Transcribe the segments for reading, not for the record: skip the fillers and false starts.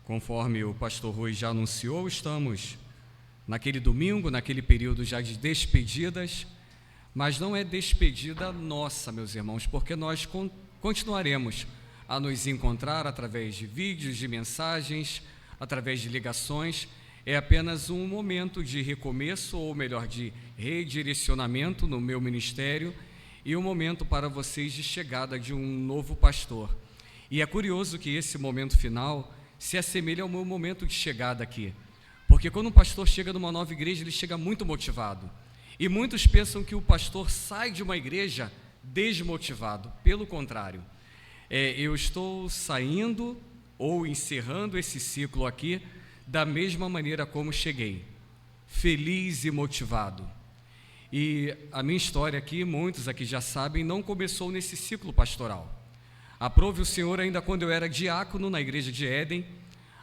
Conforme o pastor Rui já anunciou, estamos naquele domingo, naquele período já de despedidas, mas não é despedida nossa, meus irmãos, porque nós continuaremos a nos encontrar através de vídeos, de mensagens, através de ligações. É apenas um momento de recomeço, ou melhor, de redirecionamento no meu ministério, e um momento para vocês de chegada de um novo pastor. E é curioso que esse momento final se assemelha ao meu momento de chegada aqui, porque quando um pastor chega numa nova igreja, ele chega muito motivado, e muitos pensam que o pastor sai de uma igreja desmotivado. Pelo contrário, eu estou saindo ou encerrando esse ciclo aqui da mesma maneira como cheguei, feliz e motivado. E a minha história aqui, muitos aqui já sabem, não começou nesse ciclo pastoral. Aprove o Senhor ainda quando eu era diácono na igreja de Éden,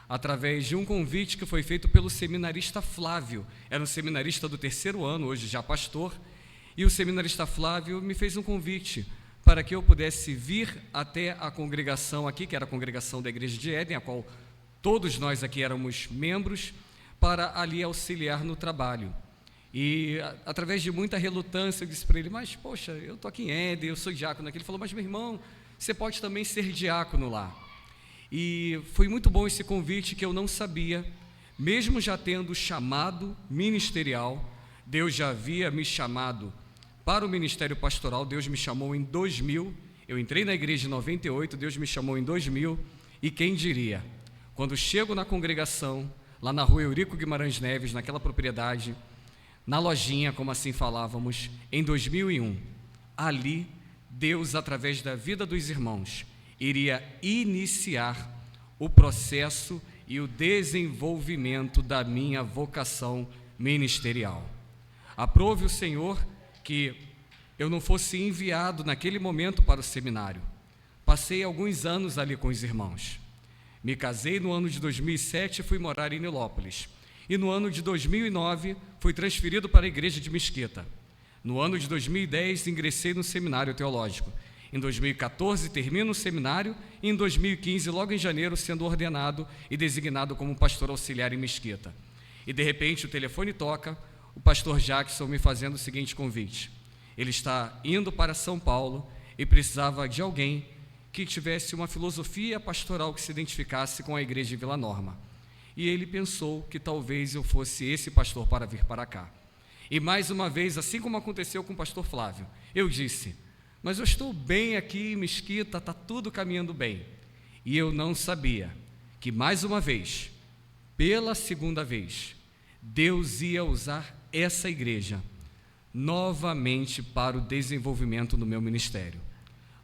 através de um convite que foi feito pelo seminarista Flávio. Era um seminarista do 3º ano, hoje já pastor, e o seminarista Flávio me fez um convite para que eu pudesse vir até a congregação aqui, que era a congregação da igreja de Éden, a qual todos nós aqui éramos membros, para ali auxiliar no trabalho. E através de muita relutância eu disse para ele: mas poxa, eu estou aqui em Éden, eu sou diácono aqui. Ele falou: mas meu irmão, você pode também ser diácono lá. E foi muito bom esse convite, que eu não sabia, mesmo já tendo chamado ministerial. Deus já havia me chamado para o ministério pastoral. Deus me chamou em 2000, eu entrei na igreja em 98, Deus me chamou em 2000, e quem diria, quando chego na congregação, lá na rua Eurico Guimarães Neves, naquela propriedade, na lojinha, como assim falávamos, em 2001, ali, Deus, através da vida dos irmãos, iria iniciar o processo e o desenvolvimento da minha vocação ministerial. Aprove o Senhor que eu não fosse enviado naquele momento para o seminário. Passei alguns anos ali com os irmãos. Me casei no ano de 2007 e fui morar em Nilópolis. E no ano de 2009 fui transferido para a igreja de Mesquita. No ano de 2010 ingressei no seminário teológico. Em 2014 termino o seminário e em 2015, logo em janeiro, sendo ordenado e designado como pastor auxiliar em Mesquita. E de repente o telefone toca, o pastor Jackson me fazendo o seguinte convite: ele está indo para São Paulo e precisava de alguém que tivesse uma filosofia pastoral que se identificasse com a igreja de Vila Norma. E ele pensou que talvez eu fosse esse pastor para vir para cá. E mais uma vez, assim como aconteceu com o pastor Flávio, eu disse: mas eu estou bem aqui em Mesquita, está tudo caminhando bem. E eu não sabia que mais uma vez, pela segunda vez, Deus ia usar essa igreja novamente para o desenvolvimento do meu ministério.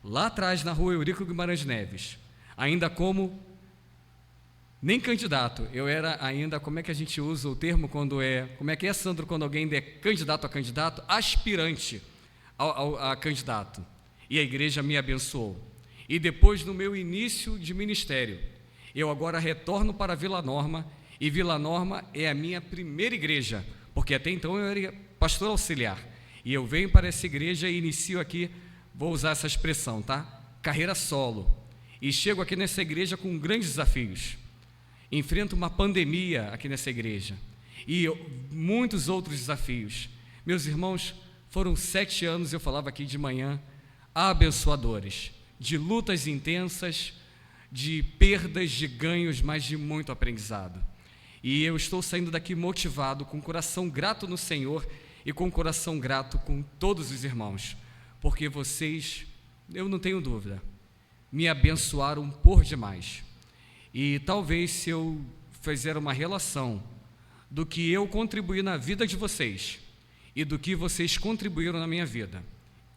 Lá atrás, na rua Eurico Guimarães Neves, ainda como, nem candidato, eu era ainda, como é que a gente usa o termo quando como é que é, Sandro, quando alguém é candidato a candidato? Aspirante a candidato. E a igreja me abençoou. E depois, no meu início de ministério, eu agora retorno para Vila Norma, e Vila Norma é a minha primeira igreja, porque até então eu era pastor auxiliar. E eu venho para essa igreja e inicio aqui, vou usar essa expressão, tá? Carreira solo. E chego aqui nessa igreja com grandes desafios. Enfrento uma pandemia aqui nessa igreja. E muitos outros desafios. Meus irmãos, foram 7 anos, eu falava aqui de manhã, abençoadores, de lutas intensas, de perdas, de ganhos, mas de muito aprendizado. E eu estou saindo daqui motivado, com o coração grato no Senhor e com o coração grato com todos os irmãos, porque vocês, eu não tenho dúvida, me abençoaram por demais. E talvez, se eu fizer uma relação do que eu contribuí na vida de vocês e do que vocês contribuíram na minha vida,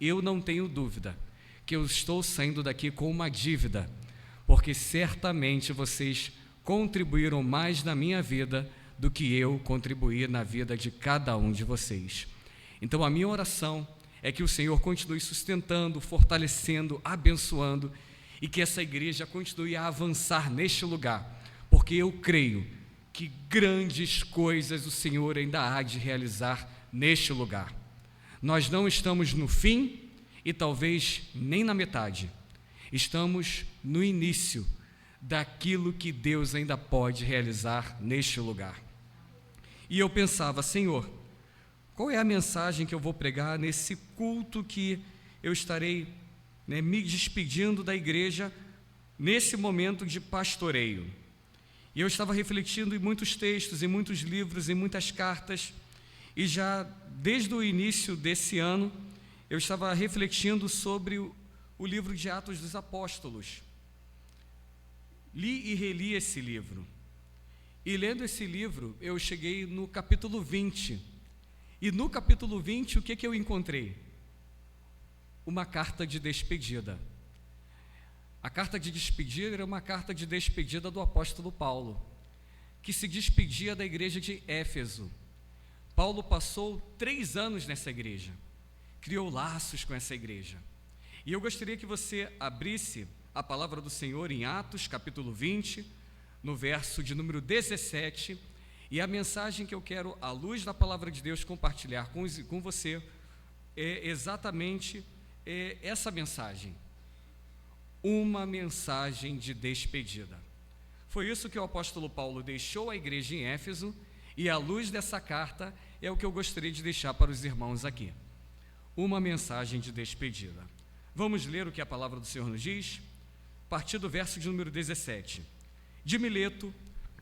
eu não tenho dúvida que eu estou saindo daqui com uma dívida, porque certamente vocês contribuíram mais na minha vida do que eu contribuí na vida de cada um de vocês. Então a minha oração é que o Senhor continue sustentando, fortalecendo, abençoando, e que essa igreja continue a avançar neste lugar, porque eu creio que grandes coisas o Senhor ainda há de realizar neste lugar. Nós não estamos no fim e talvez nem na metade, estamos no início daquilo que Deus ainda pode realizar neste lugar. E eu pensava, Senhor, qual é a mensagem que eu vou pregar nesse culto que eu estarei, me despedindo da igreja nesse momento de pastoreio? E eu estava refletindo em muitos textos, em muitos livros, em muitas cartas, e já desde o início desse ano eu estava refletindo sobre o livro de Atos dos Apóstolos. Li e reli esse livro, e lendo esse livro eu cheguei no capítulo 20, e no capítulo 20 o que eu encontrei? Uma carta de despedida. A carta de despedida era uma carta de despedida do apóstolo Paulo, que se despedia da igreja de Éfeso. Paulo passou 3 anos nessa igreja, criou laços com essa igreja, e eu gostaria que você abrisse a palavra do Senhor em Atos, capítulo 20, no verso de número 17, e a mensagem que eu quero, à luz da palavra de Deus, compartilhar com você é exatamente essa mensagem, uma mensagem de despedida. Foi isso que o apóstolo Paulo deixou à igreja em Éfeso, e à luz dessa carta é o que eu gostaria de deixar para os irmãos aqui, uma mensagem de despedida. Vamos ler o que a palavra do Senhor nos diz? A partir do verso de número 17. De Mileto,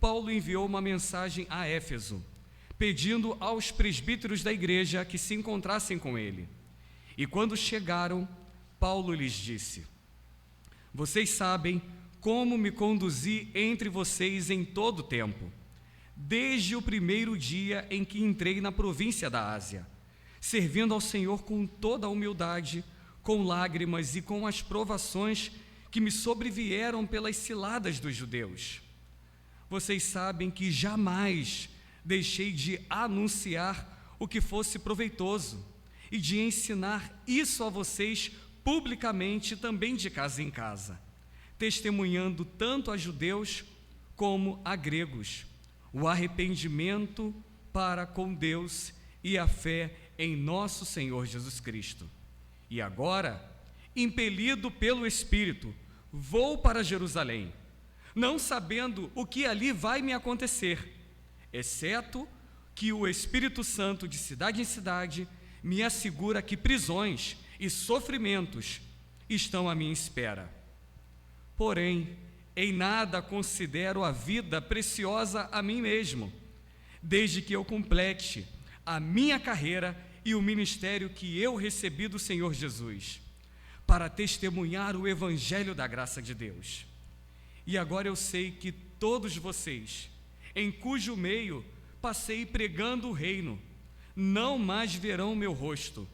Paulo enviou uma mensagem a Éfeso, pedindo aos presbíteros da igreja que se encontrassem com ele. E quando chegaram, Paulo lhes disse: vocês sabem como me conduzi entre vocês em todo o tempo, desde o primeiro dia em que entrei na província da Ásia, servindo ao Senhor com toda a humildade, com lágrimas e com as provações que me sobrevieram pelas ciladas dos judeus. Vocês sabem que jamais deixei de anunciar o que fosse proveitoso e de ensinar isso a vocês publicamente, também de casa em casa, testemunhando tanto a judeus como a gregos o arrependimento para com Deus e a fé em nosso Senhor Jesus Cristo. E agora, impelido pelo Espírito, vou para Jerusalém, não sabendo o que ali vai me acontecer, exceto que o Espírito Santo, de cidade em cidade, me assegura que prisões e sofrimentos estão à minha espera. Porém, em nada considero a vida preciosa a mim mesmo, desde que eu complete a minha carreira e o ministério que eu recebi do Senhor Jesus, para testemunhar o Evangelho da graça de Deus. E agora eu sei que todos vocês, em cujo meio passei pregando o reino, não mais verão meu rosto.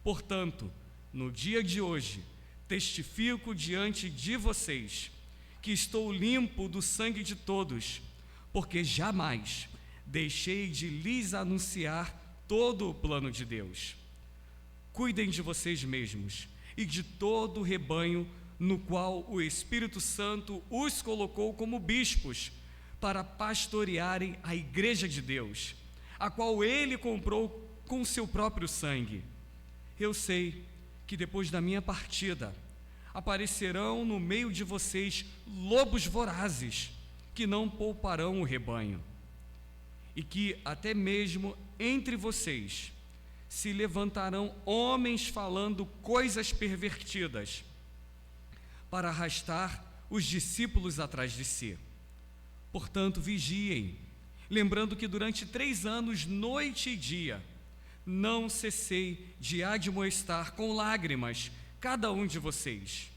Portanto, no dia de hoje, testifico diante de vocês que estou limpo do sangue de todos, porque jamais deixei de lhes anunciar todo o plano de Deus. Cuidem de vocês mesmos e de todo o rebanho no qual o Espírito Santo os colocou como bispos para pastorearem a igreja de Deus, a qual ele comprou com seu próprio sangue. Eu sei que depois da minha partida aparecerão no meio de vocês lobos vorazes que não pouparão o rebanho, e que até mesmo entre vocês se levantarão homens falando coisas pervertidas para arrastar os discípulos atrás de si. Portanto, vigiem, lembrando que durante 3 anos, noite e dia, não cessei de admoestar com lágrimas cada um de vocês.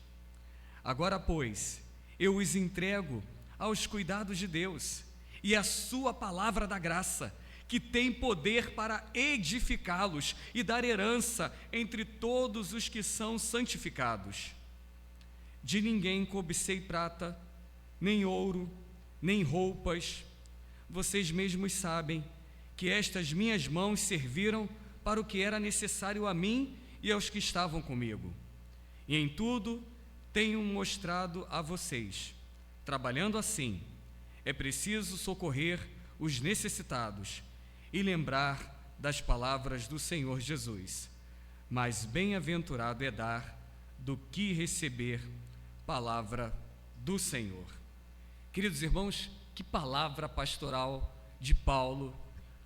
Agora, pois, eu os entrego aos cuidados de Deus e à sua palavra da graça, que tem poder para edificá-los e dar herança entre todos os que são santificados. De ninguém cobicei prata, nem ouro, nem roupas. Vocês mesmos sabem que estas minhas mãos serviram para o que era necessário a mim e aos que estavam comigo. E em tudo tenho mostrado a vocês, trabalhando assim, é preciso socorrer os necessitados e lembrar das palavras do Senhor Jesus. Mas bem-aventurado é dar do que receber. Palavra do Senhor. Queridos irmãos, que palavra pastoral de Paulo,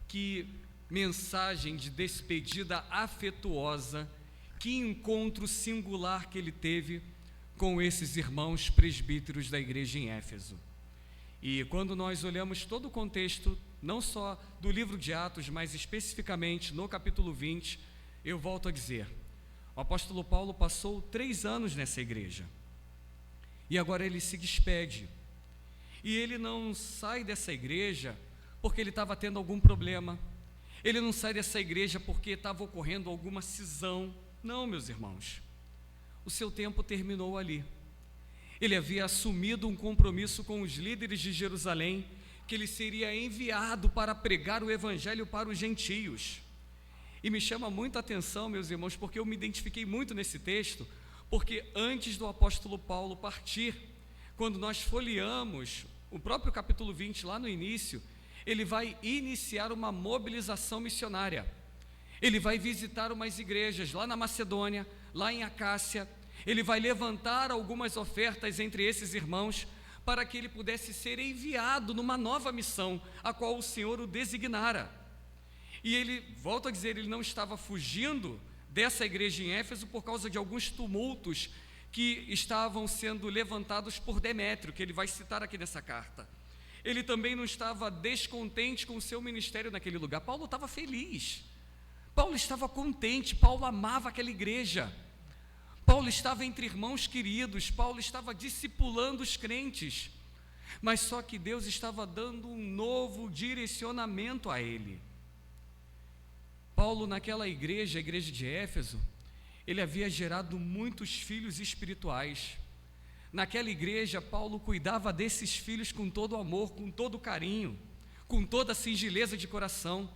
que mensagem de despedida afetuosa, que encontro singular que ele teve com esses irmãos presbíteros da igreja em Éfeso. E quando nós olhamos todo o contexto, não só do livro de Atos, mas especificamente no capítulo 20, eu volto a dizer, o apóstolo Paulo passou 3 anos nessa igreja, e agora ele se despede, e ele não sai dessa igreja porque ele estava tendo algum problema, ele não sai dessa igreja porque estava ocorrendo alguma cisão. Não, meus irmãos, o seu tempo terminou ali. Ele havia assumido um compromisso com os líderes de Jerusalém, que ele seria enviado para pregar o evangelho para os gentios. E me chama muita atenção, meus irmãos, porque eu me identifiquei muito nesse texto, porque antes do apóstolo Paulo partir, quando nós folheamos o próprio capítulo 20, lá no início, ele vai iniciar uma mobilização missionária. Ele vai visitar umas igrejas lá na Macedônia, lá em Acácia. Ele vai levantar algumas ofertas entre esses irmãos para que ele pudesse ser enviado numa nova missão, a qual o Senhor o designara. E ele, volto a dizer, ele não estava fugindo dessa igreja em Éfeso por causa de alguns tumultos que estavam sendo levantados por Demétrio, que ele vai citar aqui nessa carta. Ele também não estava descontente com o seu ministério naquele lugar. Paulo estava feliz, Paulo estava contente, Paulo amava aquela igreja, Paulo estava entre irmãos queridos, Paulo estava discipulando os crentes, mas só que Deus estava dando um novo direcionamento a ele. Paulo, naquela igreja, a igreja de Éfeso, ele havia gerado muitos filhos espirituais. Naquela igreja, Paulo cuidava desses filhos com todo amor, com todo carinho, com toda singeleza de coração.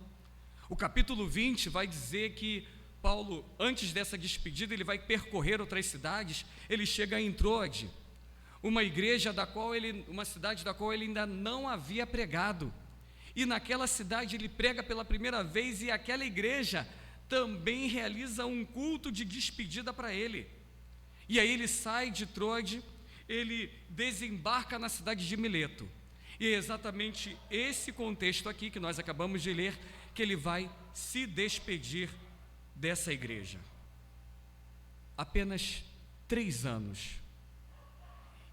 O capítulo 20 vai dizer que Paulo, antes dessa despedida, ele vai percorrer outras cidades. Ele chega em Troade, uma cidade da qual ele ainda não havia pregado. E naquela cidade ele prega pela primeira vez, e aquela igreja também realiza um culto de despedida para ele. E aí ele sai de Troade, ele desembarca na cidade de Mileto. E é exatamente esse contexto aqui que nós acabamos de ler, que ele vai se despedir dessa igreja. Apenas 3 anos.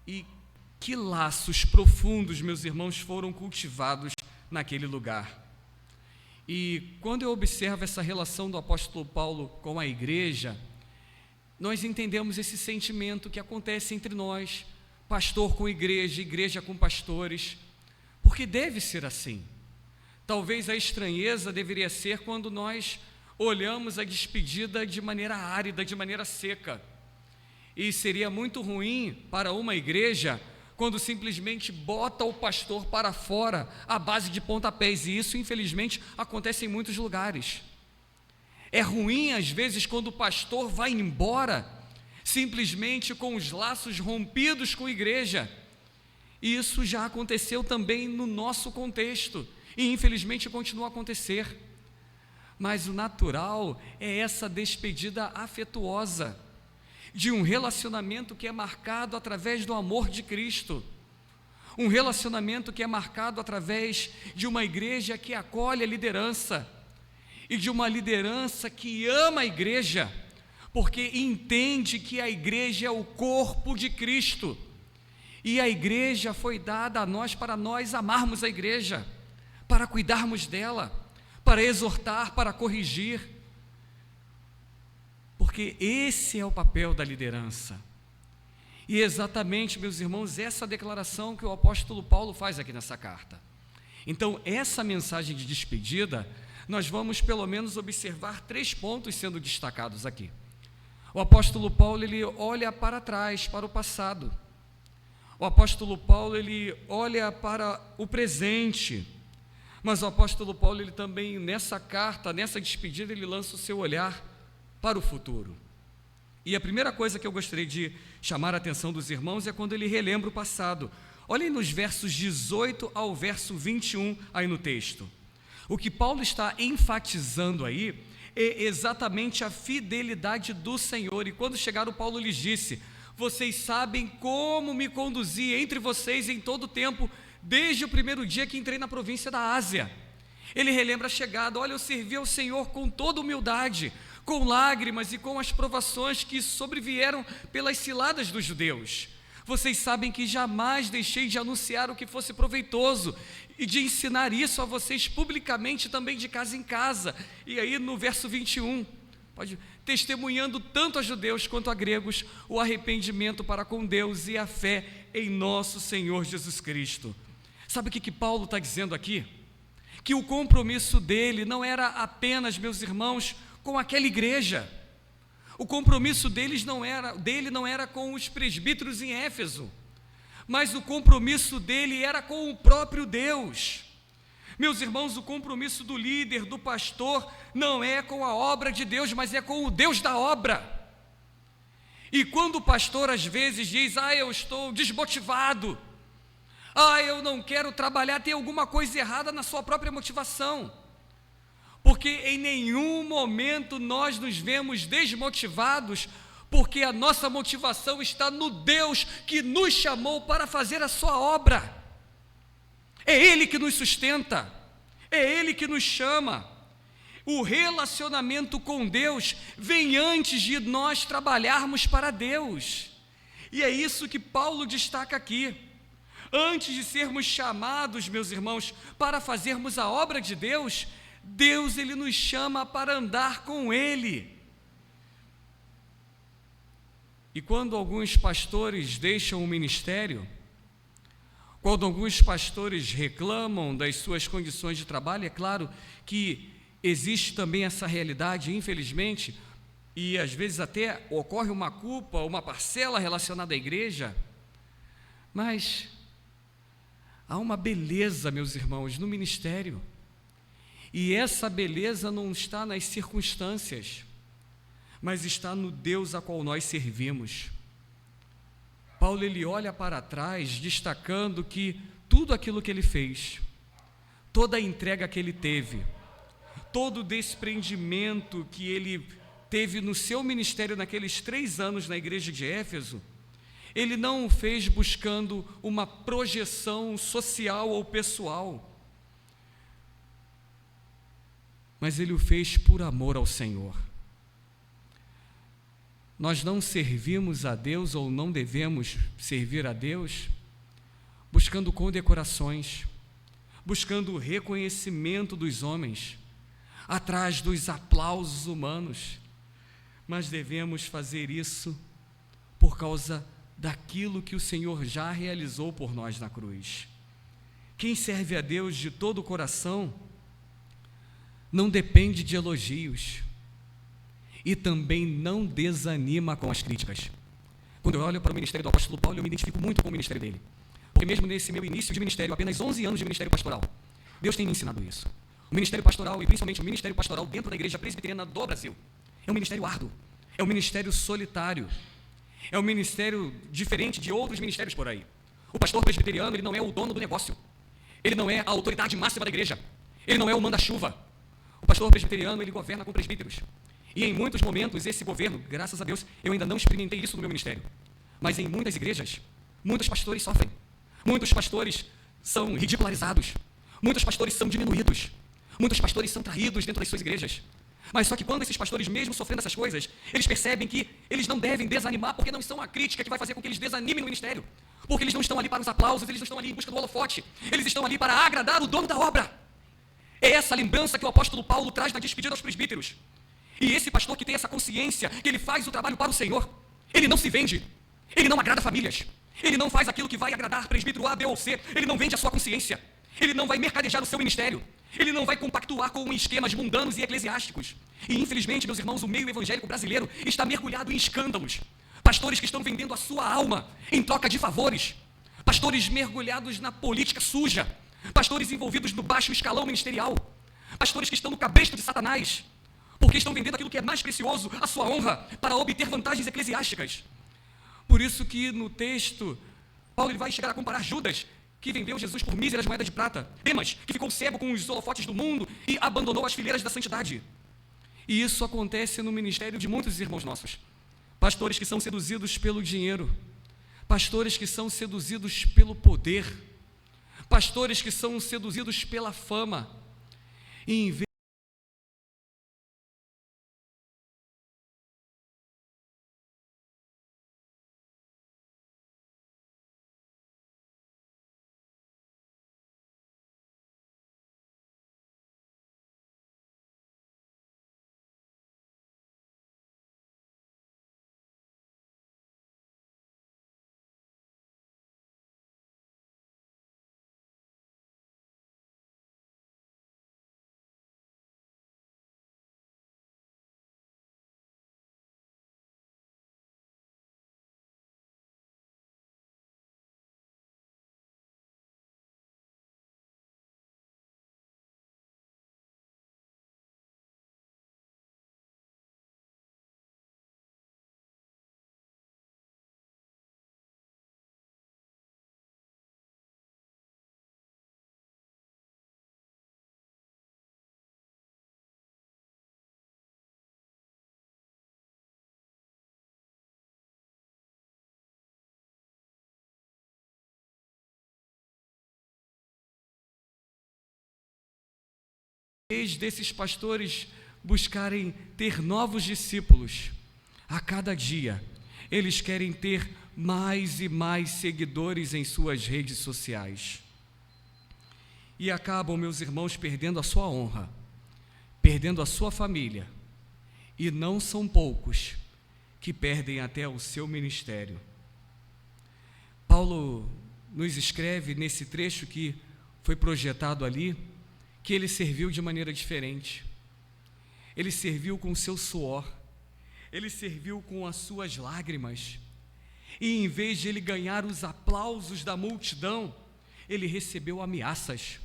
E que laços profundos, meus irmãos, foram cultivados naquele lugar. E quando eu observo essa relação do apóstolo Paulo com a igreja, nós entendemos esse sentimento que acontece entre nós, pastor com igreja, igreja com pastores, porque deve ser assim. Talvez a estranheza deveria ser quando nós olhamos a despedida de maneira árida, de maneira seca. E seria muito ruim para uma igreja quando simplesmente bota o pastor para fora à base de pontapés, e isso infelizmente acontece em muitos lugares. É ruim às vezes quando o pastor vai embora simplesmente com os laços rompidos com a igreja, e isso já aconteceu também no nosso contexto, e infelizmente continua a acontecer. Mas o natural é essa despedida afetuosa, de um relacionamento que é marcado através do amor de Cristo, um relacionamento que é marcado através de uma igreja que acolhe a liderança, e de uma liderança que ama a igreja, porque entende que a igreja é o corpo de Cristo, e a igreja foi dada a nós para nós amarmos a igreja, para cuidarmos dela, para exortar, para corrigir, porque esse é o papel da liderança. E exatamente, meus irmãos, essa declaração que o apóstolo Paulo faz aqui nessa carta. Então, essa mensagem de despedida, nós vamos pelo menos observar 3 pontos sendo destacados aqui. O apóstolo Paulo, ele olha para trás, para o passado. O apóstolo Paulo, ele olha para o presente. Mas o apóstolo Paulo, ele também, nessa carta, nessa despedida, ele lança o seu olhar para o futuro. E a primeira coisa que eu gostaria de chamar a atenção dos irmãos é quando ele relembra o passado. Olhem nos versos 18 ao verso 21 aí no texto. O que Paulo está enfatizando aí é exatamente a fidelidade do Senhor. E quando chegaram, Paulo lhes disse: vocês sabem como me conduzi entre vocês em todo o tempo, desde o primeiro dia que entrei na província da Ásia. Ele relembra a chegada: olha, eu servi ao Senhor com toda humildade, com lágrimas e com as provações que sobrevieram pelas ciladas dos judeus. Vocês sabem que jamais deixei de anunciar o que fosse proveitoso e de ensinar isso a vocês publicamente também de casa em casa. E aí no verso 21, testemunhando tanto a judeus quanto a gregos o arrependimento para com Deus e a fé em nosso Senhor Jesus Cristo. Sabe o que Paulo está dizendo aqui? Que o compromisso dele não era apenas, meus irmãos, com aquela igreja. O compromisso dele não era com os presbíteros em Éfeso, mas o compromisso dele era com o próprio Deus. Meus irmãos, o compromisso do líder, do pastor, não é com a obra de Deus, mas é com o Deus da obra. E quando o pastor às vezes diz: eu estou desmotivado, eu não quero trabalhar, tem alguma coisa errada na sua própria motivação, porque em nenhum momento nós nos vemos desmotivados, porque a nossa motivação está no Deus que nos chamou para fazer a sua obra. É Ele que nos sustenta, é Ele que nos chama. O relacionamento com Deus vem antes de nós trabalharmos para Deus, e é isso que Paulo destaca aqui. Antes de sermos chamados, meus irmãos, para fazermos a obra de Deus, Deus, Ele nos chama para andar com Ele. E quando alguns pastores deixam o ministério, quando alguns pastores reclamam das suas condições de trabalho, é claro que existe também essa realidade, infelizmente, e às vezes até ocorre uma culpa, uma parcela relacionada à igreja, mas há uma beleza, meus irmãos, no ministério. E essa beleza não está nas circunstâncias, mas está no Deus a qual nós servimos. Paulo, ele olha para trás, destacando que tudo aquilo que ele fez, toda a entrega que ele teve, todo o desprendimento que ele teve no seu ministério naqueles 3 anos na igreja de Éfeso, ele não o fez buscando uma projeção social ou pessoal, mas ele o fez por amor ao Senhor. Nós não servimos a Deus, ou não devemos servir a Deus, buscando condecorações, buscando o reconhecimento dos homens, atrás dos aplausos humanos, mas devemos fazer isso por causa daquilo que o Senhor já realizou por nós na cruz. Quem serve a Deus de todo o coração não depende de elogios e também não desanima com as críticas. Quando eu olho para o ministério do apóstolo Paulo, eu me identifico muito com o ministério dele, porque mesmo nesse meu início de ministério, apenas 11 anos de ministério pastoral, Deus tem me ensinado isso. O ministério pastoral, e principalmente o ministério pastoral dentro da igreja presbiteriana do Brasil, é um ministério árduo, é um ministério solitário, é um ministério diferente de outros ministérios por aí. O pastor presbiteriano, ele não é o dono do negócio, ele não é a autoridade máxima da igreja, ele não é o manda-chuva. O pastor presbiteriano, ele governa com presbíteros, e em muitos momentos esse governo, graças a Deus, eu ainda não experimentei isso no meu ministério, mas em muitas igrejas, muitos pastores sofrem, muitos pastores são ridicularizados, muitos pastores são diminuídos, muitos pastores são traídos dentro das suas igrejas. Mas só que quando esses pastores, mesmo sofrendo essas coisas, eles percebem que eles não devem desanimar, porque não são a crítica que vai fazer com que eles desanimem no ministério, porque eles não estão ali para os aplausos, eles não estão ali em busca do holofote, eles estão ali para agradar o dono da obra. É essa lembrança que o apóstolo Paulo traz na despedida aos presbíteros. E esse pastor que tem essa consciência, que ele faz o trabalho para o Senhor, ele não se vende, ele não agrada famílias, ele não faz aquilo que vai agradar presbítero A, B ou C, ele não vende a sua consciência, ele não vai mercadejar o seu ministério, ele não vai compactuar com esquemas mundanos e eclesiásticos. E infelizmente, meus irmãos, o meio evangélico brasileiro está mergulhado em escândalos, pastores que estão vendendo a sua alma em troca de favores, pastores mergulhados na política suja, pastores envolvidos no baixo escalão ministerial, pastores que estão no cabresto de Satanás, porque estão vendendo aquilo que é mais precioso, a sua honra, para obter vantagens eclesiásticas. Por isso que no texto, Paulo ele vai chegar a comparar Judas, que vendeu Jesus por míseras moedas de prata, Demas, que ficou cego com os holofotes do mundo e abandonou as fileiras da santidade. E isso acontece no ministério de muitos irmãos nossos. pastores que são seduzidos pelo dinheiro, pastores que são seduzidos pelo poder, pastores que são seduzidos pela fama, e em vez desses pastores buscarem ter novos discípulos a cada dia, eles querem ter mais e mais seguidores em suas redes sociais. E acabam, meus irmãos, perdendo a sua honra, perdendo a sua família. E não são poucos que perdem até o seu ministério. Paulo nos escreve nesse trecho que foi projetado ali, que ele serviu de maneira diferente. Ele serviu com o seu suor, ele serviu com as suas lágrimas, e em vez de ele ganhar os aplausos da multidão, ele recebeu ameaças,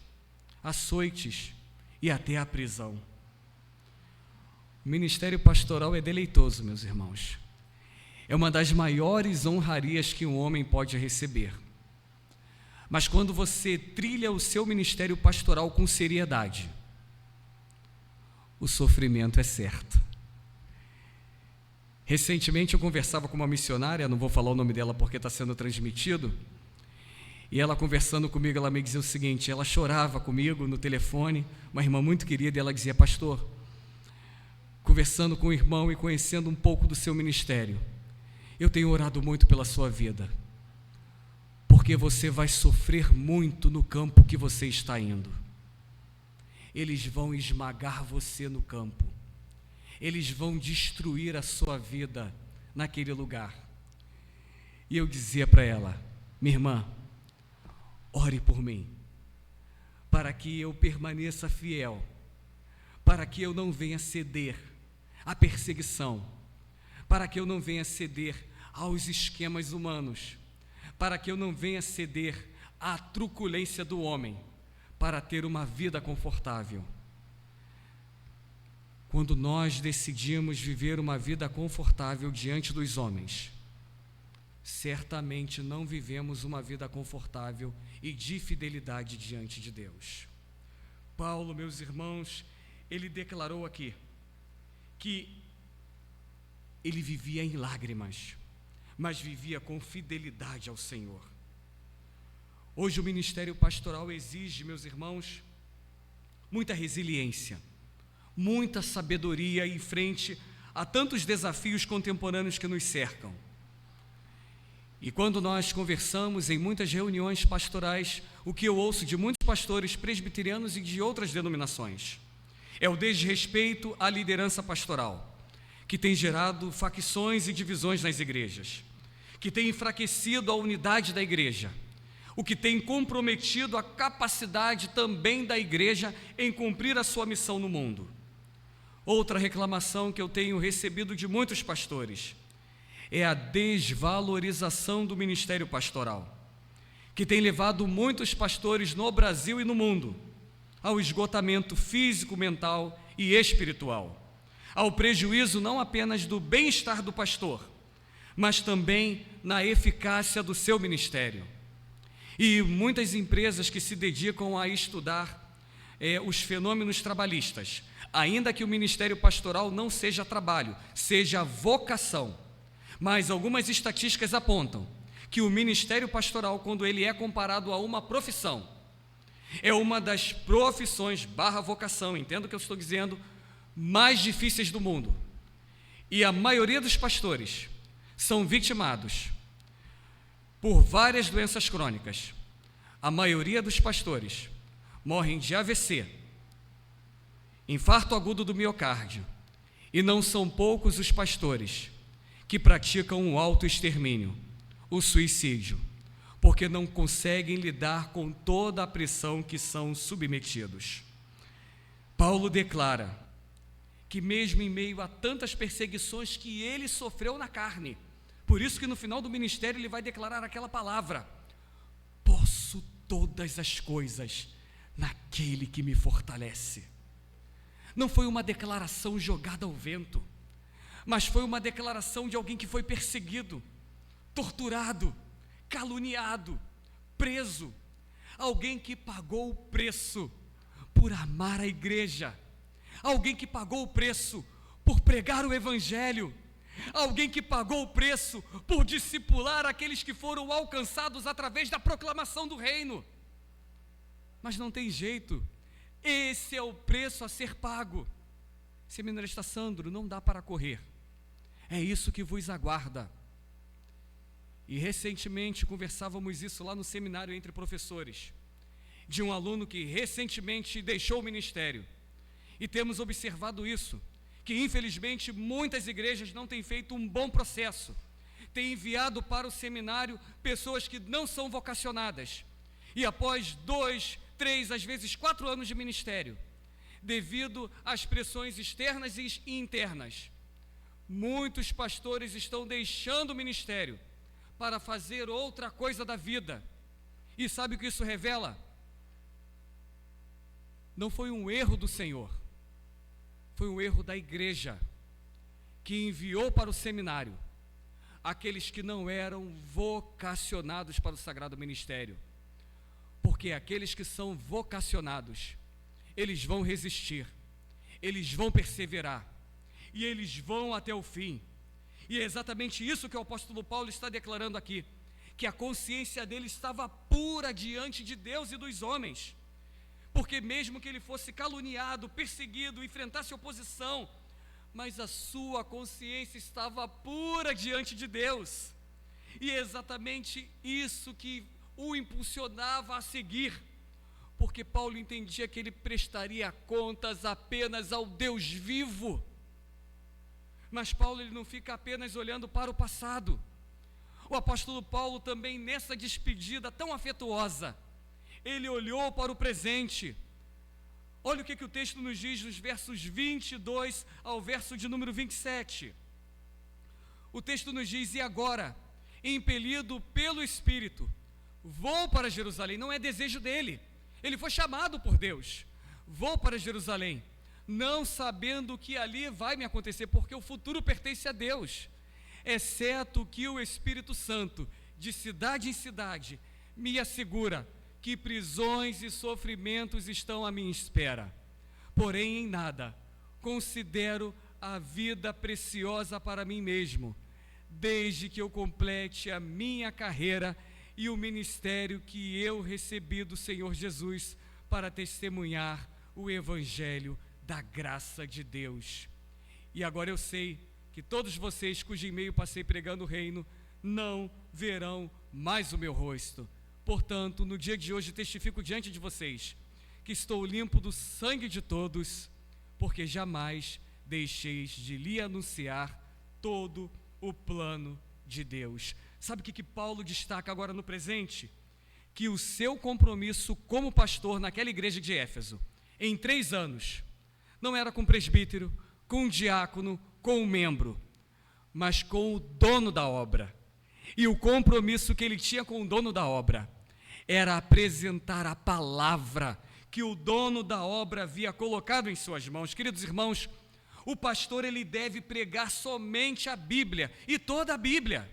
açoites e até a prisão. O ministério pastoral é deleitoso, meus irmãos. É uma das maiores honrarias que um homem pode receber. Mas quando você trilha o seu ministério pastoral com seriedade, o sofrimento é certo. Recentemente eu conversava com uma missionária, não vou falar o nome dela porque está sendo transmitido, e ela conversando comigo, ela me dizia o seguinte, ela chorava comigo no telefone, uma irmã muito querida, e ela dizia, pastor, conversando com o irmão e conhecendo um pouco do seu ministério, eu tenho orado muito pela sua vida, porque você vai sofrer muito no campo que você está indo. Eles vão esmagar você no campo. Eles vão destruir a sua vida naquele lugar. E eu dizia para ela, minha irmã, ore por mim, para que eu permaneça fiel, para que eu não venha ceder à perseguição, para que eu não venha ceder aos esquemas humanos, para que eu não venha ceder à truculência do homem, para ter uma vida confortável. Quando nós decidimos viver uma vida confortável diante dos homens, certamente não vivemos uma vida confortável e de fidelidade diante de Deus. Paulo, meus irmãos, ele declarou aqui que ele vivia em lágrimas, mas vivia com fidelidade ao Senhor. Hoje o ministério pastoral exige, meus irmãos, muita resiliência, muita sabedoria em frente a tantos desafios contemporâneos que nos cercam. E quando nós conversamos em muitas reuniões pastorais, o que eu ouço de muitos pastores presbiterianos e de outras denominações é o desrespeito à liderança pastoral, que tem gerado facções e divisões nas igrejas, que tem enfraquecido a unidade da igreja, o que tem comprometido a capacidade também da igreja em cumprir a sua missão no mundo. Outra reclamação que eu tenho recebido de muitos pastores é a desvalorização do ministério pastoral, que tem levado muitos pastores no Brasil e no mundo ao esgotamento físico, mental e espiritual, ao prejuízo não apenas do bem-estar do pastor, mas também na eficácia do seu ministério. E muitas empresas que se dedicam a estudar os fenômenos trabalhistas, ainda que o ministério pastoral não seja trabalho, seja vocação, Mas algumas estatísticas apontam que o ministério pastoral, quando ele é comparado a uma profissão, é uma das profissões / vocação, entendo o que eu estou dizendo, mais difíceis do mundo. E a maioria dos pastores são vitimados por várias doenças crônicas. A maioria dos pastores morrem de AVC, infarto agudo do miocárdio, e não são poucos os pastores que praticam o autoextermínio, o suicídio, porque não conseguem lidar com toda a pressão que são submetidos. Paulo declara que mesmo em meio a tantas perseguições que ele sofreu na carne, por isso que no final do ministério ele vai declarar aquela palavra: posso todas as coisas naquele que me fortalece. Não foi uma declaração jogada ao vento, mas foi uma declaração de alguém que foi perseguido, torturado, caluniado, preso, alguém que pagou o preço por amar a igreja, alguém que pagou o preço por pregar o evangelho, alguém que pagou o preço por discipular aqueles que foram alcançados através da proclamação do reino. Mas não tem jeito, esse é o preço a ser pago. Seminarista Sandro, não dá para correr, é isso que vos aguarda. E recentemente conversávamos isso lá no seminário entre professores, de um aluno que recentemente deixou o ministério, e temos observado isso, que infelizmente muitas igrejas não têm feito um bom processo, têm enviado para o seminário pessoas que não são vocacionadas, e após 2, 3, às vezes 4 anos de ministério, devido às pressões externas e internas, muitos pastores estão deixando o ministério para fazer outra coisa da vida. E sabe o que isso revela? Não foi um erro do Senhor, foi um erro da igreja, que enviou para o seminário aqueles que não eram vocacionados para o sagrado ministério. Porque aqueles que são vocacionados, eles vão resistir, eles vão perseverar, e eles vão até o fim. E é exatamente isso que o apóstolo Paulo está declarando aqui, que a consciência dele estava pura diante de Deus e dos homens, porque mesmo que ele fosse caluniado, perseguido, enfrentasse oposição, mas a sua consciência estava pura diante de Deus, e é exatamente isso que o impulsionava a seguir, porque Paulo entendia que ele prestaria contas apenas ao Deus vivo. Mas Paulo, ele não fica apenas olhando para o passado. O apóstolo Paulo também, nessa despedida tão afetuosa, ele olhou para o presente. Olha o que o texto nos diz nos versos 22 ao verso de número 27. O texto nos diz: e agora, impelido pelo Espírito, vou para Jerusalém. Não é desejo dele, ele foi chamado por Deus. Vou para Jerusalém, não sabendo o que ali vai me acontecer, porque o futuro pertence a Deus, exceto que o Espírito Santo, de cidade em cidade, me assegura que prisões e sofrimentos estão à minha espera. Porém, em nada considero a vida preciosa para mim mesmo, desde que eu complete a minha carreira e o ministério que eu recebi do Senhor Jesus para testemunhar o Evangelho da graça de Deus. E agora eu sei que todos vocês cujo e-mail passei pregando o reino não verão mais o meu rosto. Portanto, no dia de hoje testifico diante de vocês que estou limpo do sangue de todos, porque jamais deixeis de lhe anunciar todo o plano de Deus. Sabe o que Paulo destaca agora no presente? Que o seu compromisso como pastor naquela igreja de Éfeso, em 3 anos, não era com o presbítero, com o diácono, com o membro, mas com o dono da obra. E o compromisso que ele tinha com o dono da obra era apresentar a palavra que o dono da obra havia colocado em suas mãos. Queridos irmãos, o pastor, ele deve pregar somente a Bíblia, e toda a Bíblia.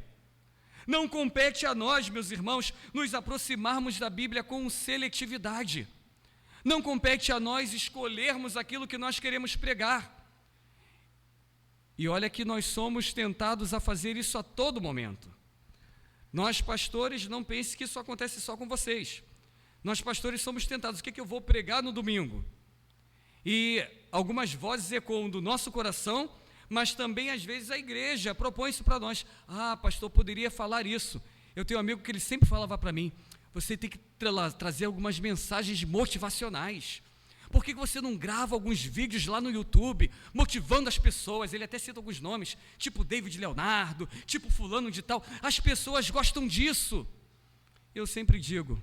Não compete a nós, meus irmãos, nos aproximarmos da Bíblia com seletividade. Não compete a nós escolhermos aquilo que nós queremos pregar. E olha que nós somos tentados a fazer isso a todo momento. Nós, pastores, não pensem que isso acontece só com vocês. Nós, pastores, somos tentados. O que eu vou pregar no domingo? E algumas vozes ecoam do nosso coração, mas também, às vezes, a igreja propõe isso para nós. Ah, pastor, poderia falar isso. Eu tenho um amigo que ele sempre falava para mim, você tem que trazer algumas mensagens motivacionais. Por que você não grava alguns vídeos lá no YouTube, motivando as pessoas? Ele até cita alguns nomes, tipo David Leonardo, tipo fulano de tal. As pessoas gostam disso. Eu sempre digo,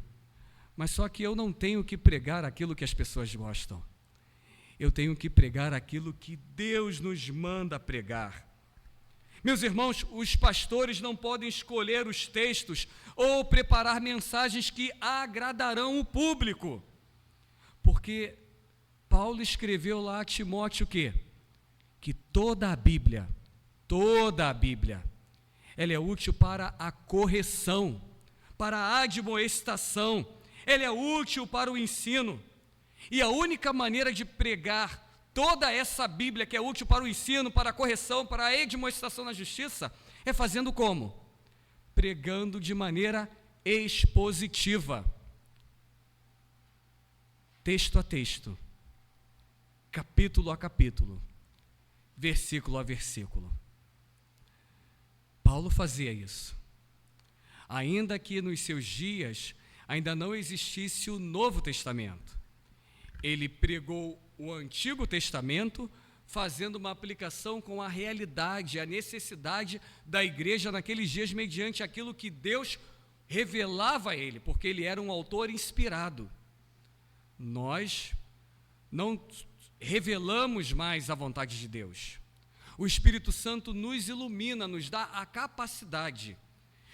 mas só que eu não tenho que pregar aquilo que as pessoas gostam. Eu tenho que pregar aquilo que Deus nos manda pregar. Meus irmãos, os pastores não podem escolher os textos ou preparar mensagens que agradarão o público. Porque Paulo escreveu lá a Timóteo o quê? Que toda a Bíblia, ela é útil para a correção, para a admoestação, ela é útil para o ensino. E a única maneira de pregar toda essa Bíblia que é útil para o ensino, para a correção, para a admoestação na justiça, é fazendo como? Pregando de maneira expositiva. Texto a texto, capítulo a capítulo, versículo a versículo. Paulo fazia isso. Ainda que nos seus dias ainda não existisse o Novo Testamento, ele pregou o Antigo Testamento, fazendo uma aplicação com a realidade, a necessidade da igreja naqueles dias, mediante aquilo que Deus revelava a ele, porque ele era um autor inspirado. Nós não revelamos mais a vontade de Deus. O Espírito Santo nos ilumina, nos dá a capacidade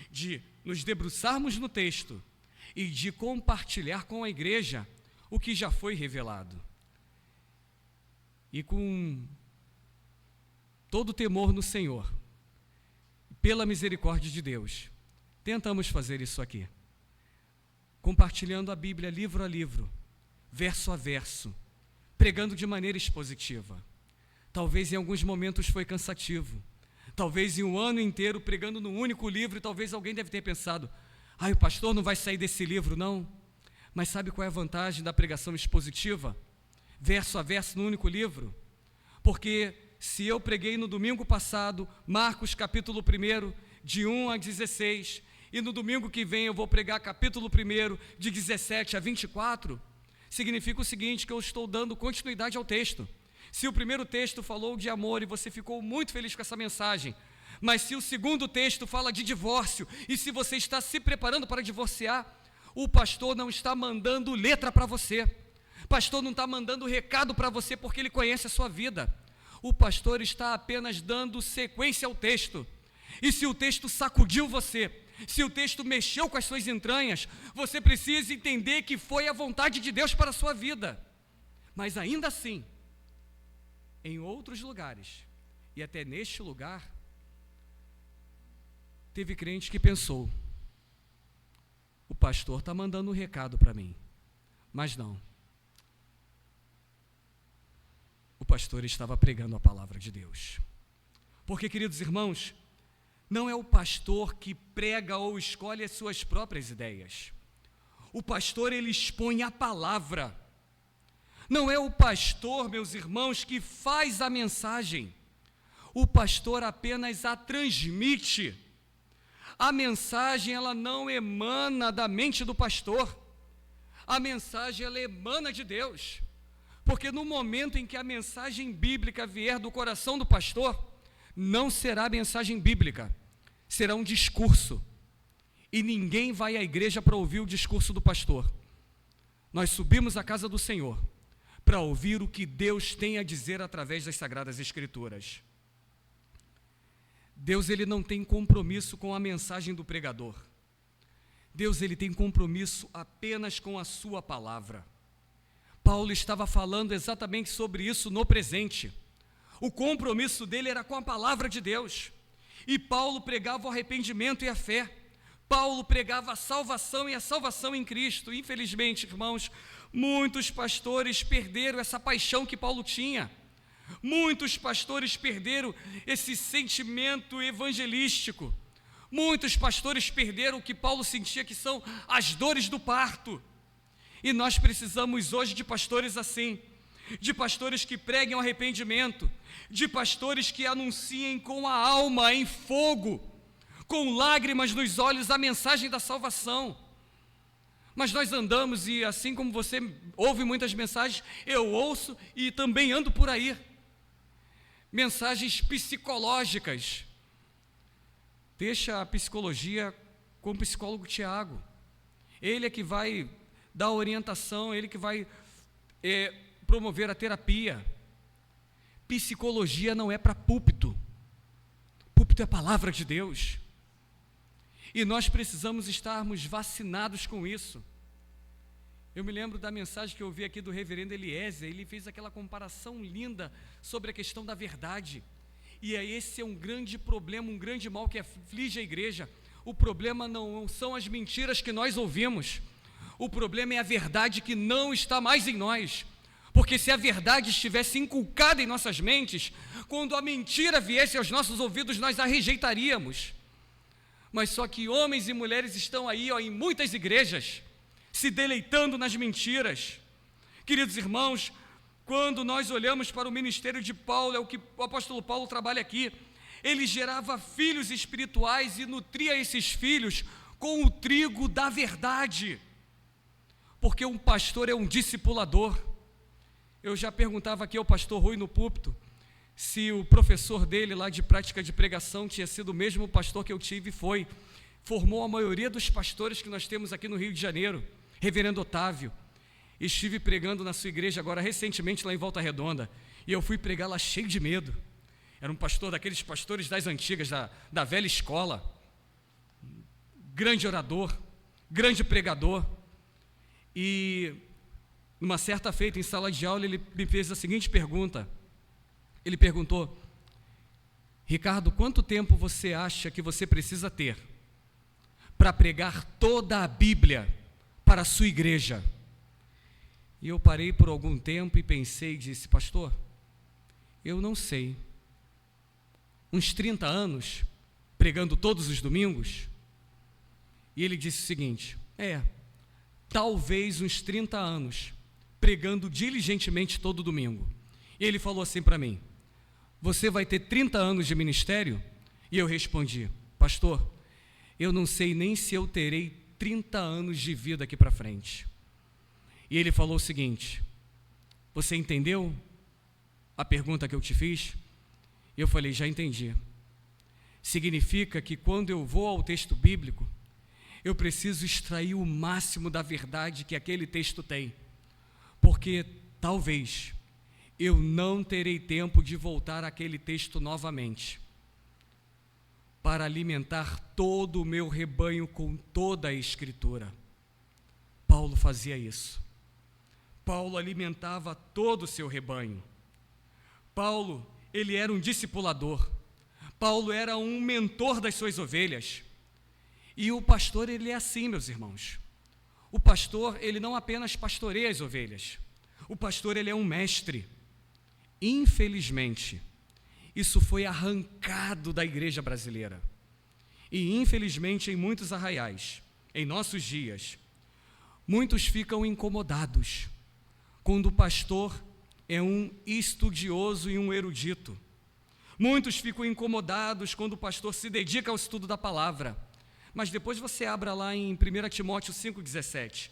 de nos debruçarmos no texto e de compartilhar com a igreja o que já foi revelado. E com todo temor no Senhor, pela misericórdia de Deus, tentamos fazer isso aqui, compartilhando a Bíblia livro a livro, verso a verso, pregando de maneira expositiva. Talvez em alguns momentos foi cansativo, talvez em um ano inteiro pregando num único livro, e talvez alguém deve ter pensado, o pastor não vai sair desse livro, não. Mas sabe qual é a vantagem da pregação expositiva? Verso a verso no único livro? Porque se eu preguei no domingo passado, Marcos capítulo 1, de 1 a 16, e no domingo que vem eu vou pregar capítulo 1, de 17 a 24, significa o seguinte, que eu estou dando continuidade ao texto. Se o primeiro texto falou de amor e você ficou muito feliz com essa mensagem, mas se o segundo texto fala de divórcio, e se você está se preparando para divorciar, o pastor não está mandando letra para você, o pastor não está mandando recado para você porque ele conhece a sua vida, o pastor está apenas dando sequência ao texto. E se o texto sacudiu você, se o texto mexeu com as suas entranhas, você precisa entender que foi a vontade de Deus para a sua vida. Mas ainda assim, em outros lugares, e até neste lugar, teve crente que pensou, o pastor está mandando um recado para mim, mas não. O pastor estava pregando a palavra de Deus. Porque, queridos irmãos, não é o pastor que prega ou escolhe as suas próprias ideias. O pastor, ele expõe a palavra. Não é o pastor, meus irmãos, que faz a mensagem. O pastor apenas a transmite. A mensagem, ela não emana da mente do pastor. A mensagem, ela emana de Deus. Porque no momento em que a mensagem bíblica vier do coração do pastor, não será mensagem bíblica, será um discurso. E ninguém vai à igreja para ouvir o discurso do pastor. Nós subimos à casa do Senhor para ouvir o que Deus tem a dizer através das Sagradas Escrituras. Deus, ele não tem compromisso com a mensagem do pregador. Deus, ele tem compromisso apenas com a sua palavra. Paulo estava falando exatamente sobre isso no presente. O compromisso dele era com a palavra de Deus. E Paulo pregava o arrependimento e a fé. Paulo pregava a salvação e a salvação em Cristo. Infelizmente, irmãos, muitos pastores perderam essa paixão que Paulo tinha. Muitos pastores perderam esse sentimento evangelístico. Muitos pastores perderam o que Paulo sentia que são as dores do parto. E nós precisamos hoje de pastores assim, de pastores que preguem o arrependimento, de pastores que anunciem com a alma em fogo, com lágrimas nos olhos, a mensagem da salvação. Mas nós andamos, e assim como você ouve muitas mensagens, eu ouço e também ando por aí. Mensagens psicológicas. Deixa a psicologia com o psicólogo Tiago. Ele é que vai dar orientação, ele que vai promover a terapia. Psicologia não é para púlpito. Púlpito é a palavra de Deus. E nós precisamos estarmos vacinados com isso. Eu me lembro da mensagem que eu ouvi aqui do reverendo Eliezer. Ele fez aquela comparação linda sobre a questão da verdade. E esse é um grande problema, um grande mal que aflige a igreja. O problema não são as mentiras que nós ouvimos. O problema é a verdade que não está mais em nós. Porque se a verdade estivesse inculcada em nossas mentes, quando a mentira viesse aos nossos ouvidos, nós a rejeitaríamos. Mas só que homens e mulheres estão aí, em muitas igrejas, se deleitando nas mentiras. Queridos irmãos, quando nós olhamos para o ministério de Paulo, é o que o apóstolo Paulo trabalha aqui, ele gerava filhos espirituais e nutria esses filhos com o trigo da verdade, porque um pastor é um discipulador. Eu já perguntava aqui ao pastor Rui no púlpito, se o professor dele lá de prática de pregação tinha sido o mesmo pastor que eu tive, formou a maioria dos pastores que nós temos aqui no Rio de Janeiro, reverendo Otávio. Estive pregando na sua igreja agora recentemente lá em Volta Redonda, e eu fui pregar lá cheio de medo. Era um pastor daqueles pastores das antigas, da velha escola, grande orador, grande pregador. E numa certa feita em sala de aula ele me fez a seguinte pergunta. Ele perguntou: Ricardo, quanto tempo você acha que você precisa ter para pregar toda a Bíblia para a sua igreja? E eu parei por algum tempo e pensei e disse: pastor, eu não sei. Uns 30 anos, pregando todos os domingos? E ele disse o seguinte: talvez uns 30 anos, pregando diligentemente todo domingo. E ele falou assim para mim: você vai ter 30 anos de ministério? E eu respondi: pastor, eu não sei nem se eu terei 30 anos de vida aqui para frente. E ele falou o seguinte: você entendeu a pergunta que eu te fiz? E eu falei: já entendi. Significa que quando eu vou ao texto bíblico, eu preciso extrair o máximo da verdade que aquele texto tem, porque talvez eu não terei tempo de voltar àquele texto novamente, para alimentar todo o meu rebanho com toda a Escritura. Paulo fazia isso. Paulo alimentava todo o seu rebanho. Paulo, ele era um discipulador. Paulo era um mentor das suas ovelhas. E o pastor, ele é assim, meus irmãos. O pastor, ele não apenas pastoreia as ovelhas. O pastor, ele é um mestre. Infelizmente, isso foi arrancado da igreja brasileira. E infelizmente, em muitos arraiais, em nossos dias, muitos ficam incomodados quando o pastor é um estudioso e um erudito. Muitos ficam incomodados quando o pastor se dedica ao estudo da palavra. Mas depois você abra lá em 1 Timóteo 5,17.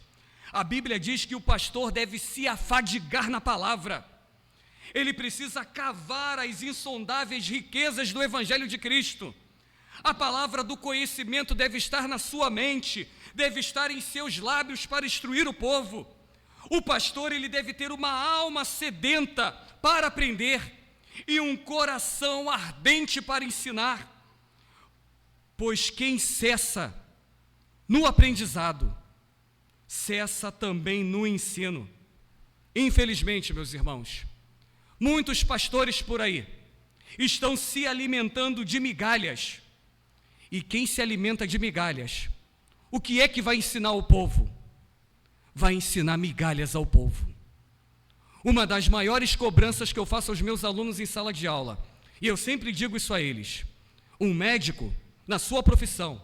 A Bíblia diz que o pastor deve se afadigar na palavra. Ele precisa cavar as insondáveis riquezas do Evangelho de Cristo. A palavra do conhecimento deve estar na sua mente, deve estar em seus lábios para instruir o povo. O pastor, ele deve ter uma alma sedenta para aprender e um coração ardente para ensinar. Pois quem cessa no aprendizado, cessa também no ensino. Infelizmente, meus irmãos, muitos pastores por aí estão se alimentando de migalhas. E quem se alimenta de migalhas, o que é que vai ensinar ao povo? Vai ensinar migalhas ao povo. Uma das maiores cobranças que eu faço aos meus alunos em sala de aula, e eu sempre digo isso a eles: um médico, na sua profissão,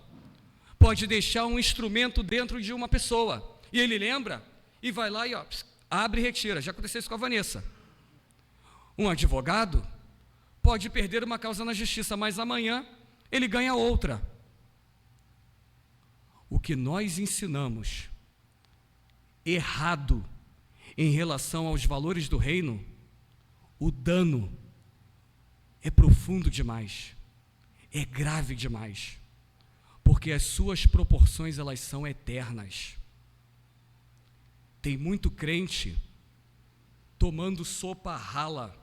pode deixar um instrumento dentro de uma pessoa, e ele lembra, e vai lá e abre e retira. Já aconteceu isso com a Vanessa. Um advogado pode perder uma causa na justiça, mas amanhã ele ganha outra. O que nós ensinamos errado em relação aos valores do reino, o dano é profundo demais, é grave demais, porque as suas proporções, elas são eternas. Tem muito crente tomando sopa rala,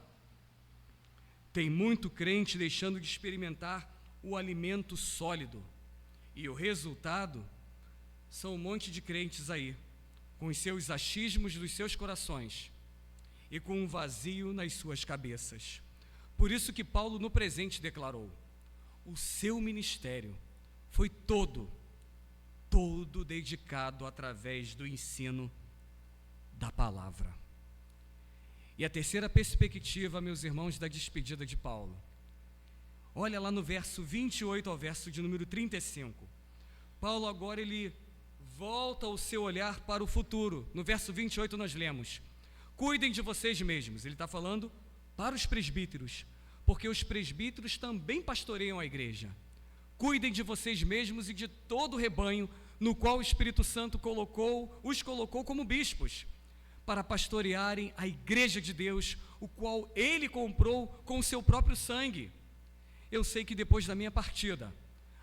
tem muito crente deixando de experimentar o alimento sólido, e o resultado são um monte de crentes aí, com os seus achismos dos seus corações e com um vazio nas suas cabeças. Por isso que Paulo no presente declarou: o seu ministério foi todo dedicado através do ensino da palavra. E a terceira perspectiva, meus irmãos, da despedida de Paulo. Olha lá no verso 28 ao verso de número 35. Paulo agora ele volta o seu olhar para o futuro. No verso 28 nós lemos: cuidem de vocês mesmos. Ele está falando para os presbíteros, porque os presbíteros também pastoreiam a igreja. Cuidem de vocês mesmos e de todo o rebanho no qual o Espírito Santo os colocou como bispos, para pastorearem a igreja de Deus, o qual ele comprou com o seu próprio sangue. Eu sei que depois da minha partida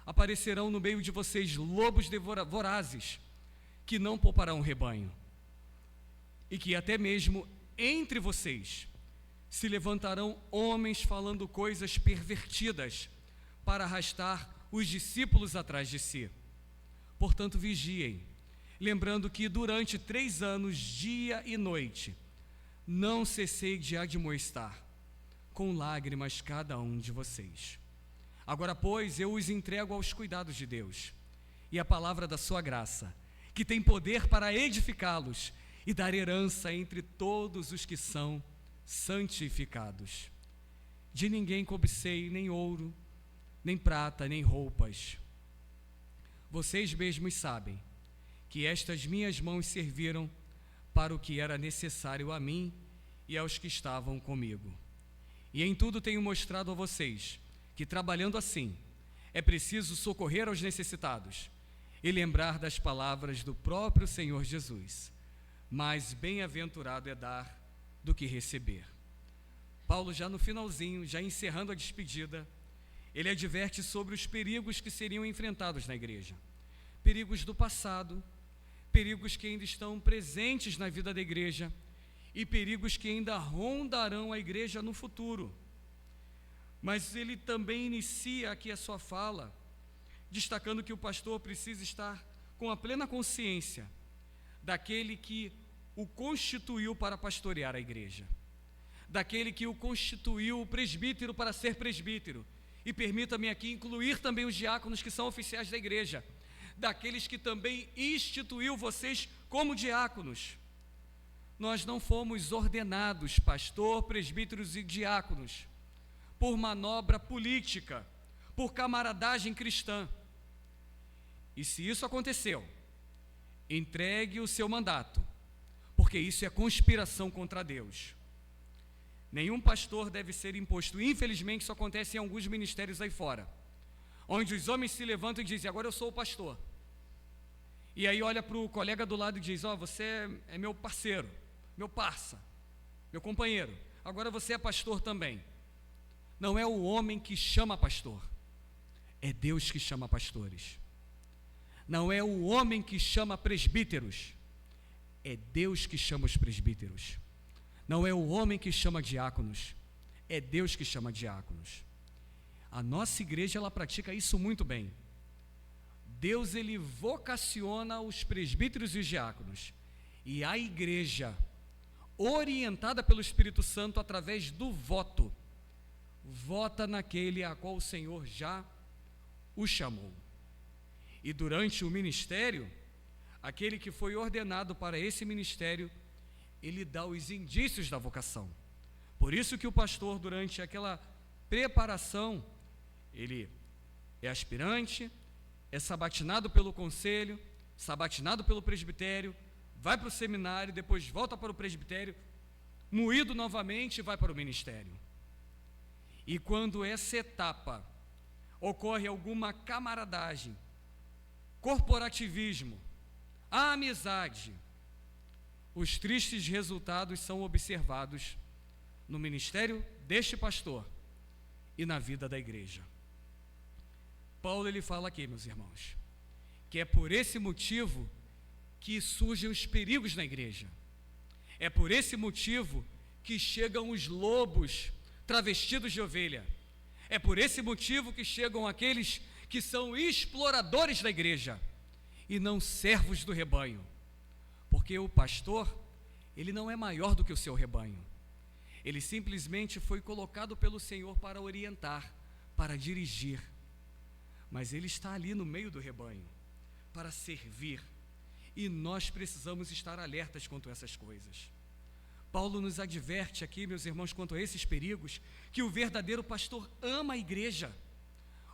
aparecerão no meio de vocês lobos vorazes, que não pouparão o rebanho, e que até mesmo entre vocês se levantarão homens falando coisas pervertidas para arrastar os discípulos atrás de si. Portanto, vigiem, lembrando que durante 3 anos, dia e noite, não cessei de admoestar, com lágrimas cada um de vocês. Agora, pois, eu os entrego aos cuidados de Deus e à palavra da sua graça, que tem poder para edificá-los e dar herança entre todos os que são santificados. De ninguém cobicei nem ouro, nem prata, nem roupas. Vocês mesmos sabem que estas minhas mãos serviram para o que era necessário a mim e aos que estavam comigo. E em tudo tenho mostrado a vocês que, trabalhando assim, é preciso socorrer aos necessitados e lembrar das palavras do próprio Senhor Jesus: mais bem-aventurado é dar do que receber. Paulo, já no finalzinho, já encerrando a despedida, ele adverte sobre os perigos que seriam enfrentados na igreja. Perigos do passado, perigos que ainda estão presentes na vida da igreja e perigos que ainda rondarão a igreja no futuro. Mas ele também inicia aqui a sua fala, destacando que o pastor precisa estar com a plena consciência daquele que o constituiu para pastorear a igreja, daquele que o constituiu o presbítero para ser presbítero, e permita-me aqui incluir também os diáconos que são oficiais da igreja, daqueles que também instituiu vocês como diáconos. Nós não fomos ordenados pastor, presbíteros e diáconos por manobra política, por camaradagem cristã. E se isso aconteceu, entregue o seu mandato, porque isso é conspiração contra Deus. Nenhum pastor deve ser imposto. Infelizmente, isso acontece em alguns ministérios aí fora, onde os homens se levantam e dizem: agora eu sou o pastor. E aí olha para o colega do lado e diz: você é meu parceiro, meu parça, meu companheiro, agora você é pastor também. Não é o homem que chama pastor, é Deus que chama pastores. Não é o homem que chama presbíteros, é Deus que chama os presbíteros. Não é o homem que chama diáconos, é Deus que chama diáconos. A nossa igreja, ela pratica isso muito bem. Deus, ele vocaciona os presbíteros e os diáconos, e a igreja, orientada pelo Espírito Santo através do voto, vota naquele a qual o Senhor já o chamou. E durante o ministério, aquele que foi ordenado para esse ministério, ele dá os indícios da vocação. Por isso que o pastor, durante aquela preparação, ele é aspirante, é sabatinado pelo conselho, sabatinado pelo presbitério, vai para o seminário, depois volta para o presbitério, moído novamente e vai para o ministério. E quando essa etapa ocorre alguma camaradagem, corporativismo, a amizade, os tristes resultados são observados no ministério deste pastor e na vida da igreja. Paulo, ele fala aqui, meus irmãos, que é por esse motivo que surgem os perigos na igreja. É por esse motivo que chegam os lobos travestidos de ovelha. É por esse motivo que chegam aqueles que são exploradores da igreja e não servos do rebanho. Porque o pastor, ele não é maior do que o seu rebanho. Ele simplesmente foi colocado pelo Senhor para orientar, para dirigir. Mas ele está ali no meio do rebanho, para servir. E nós precisamos estar alertas quanto a essas coisas. Paulo nos adverte aqui, meus irmãos, quanto a esses perigos, que o verdadeiro pastor ama a igreja.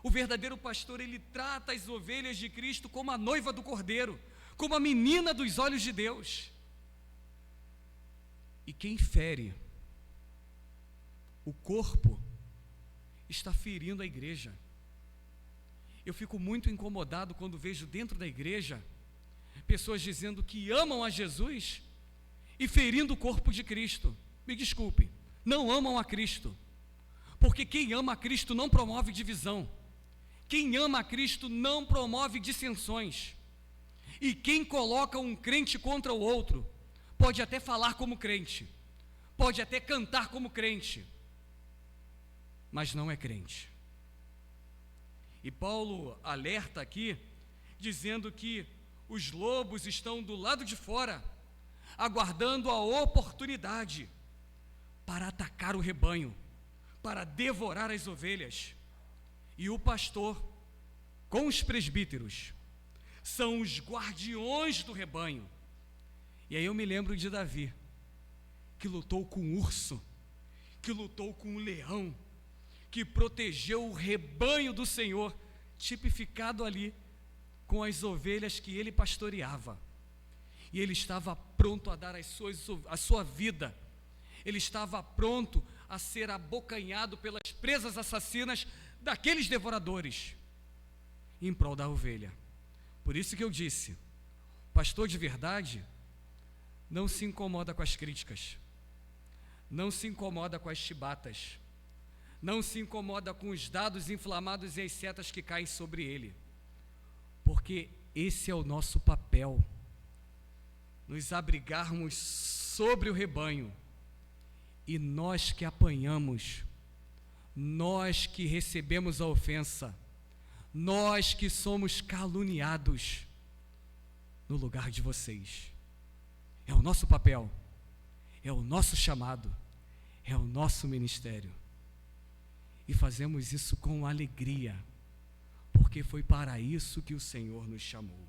O verdadeiro pastor, ele trata as ovelhas de Cristo como a noiva do Cordeiro, como a menina dos olhos de Deus. E quem fere o corpo está ferindo a igreja. Eu fico muito incomodado quando vejo dentro da igreja pessoas dizendo que amam a Jesus e ferindo o corpo de Cristo. Me desculpe, não amam a Cristo, porque quem ama a Cristo não promove divisão, quem ama a Cristo não promove dissensões, e quem coloca um crente contra o outro, pode até falar como crente, pode até cantar como crente, mas não é crente. E Paulo alerta aqui, dizendo que os lobos estão do lado de fora, aguardando a oportunidade para atacar o rebanho, para devorar as ovelhas. E o pastor, com os presbíteros, são os guardiões do rebanho. E aí eu me lembro de Davi, que lutou com o urso, que lutou com o leão, que protegeu o rebanho do Senhor, tipificado ali com as ovelhas que ele pastoreava. E ele estava pronto a dar a sua vida, ele estava pronto a ser abocanhado pelas presas assassinas daqueles devoradores, em prol da ovelha. Por isso que eu disse, pastor de verdade não se incomoda com as críticas, não se incomoda com as chibatas, não se incomoda com os dados inflamados e as setas que caem sobre ele, porque esse é o nosso papel, nos abrigarmos sobre o rebanho, e nós que apanhamos, nós que recebemos a ofensa, nós que somos caluniados, no lugar de vocês. É o nosso papel, é o nosso chamado, é o nosso ministério. E fazemos isso com alegria, porque foi para isso que o Senhor nos chamou.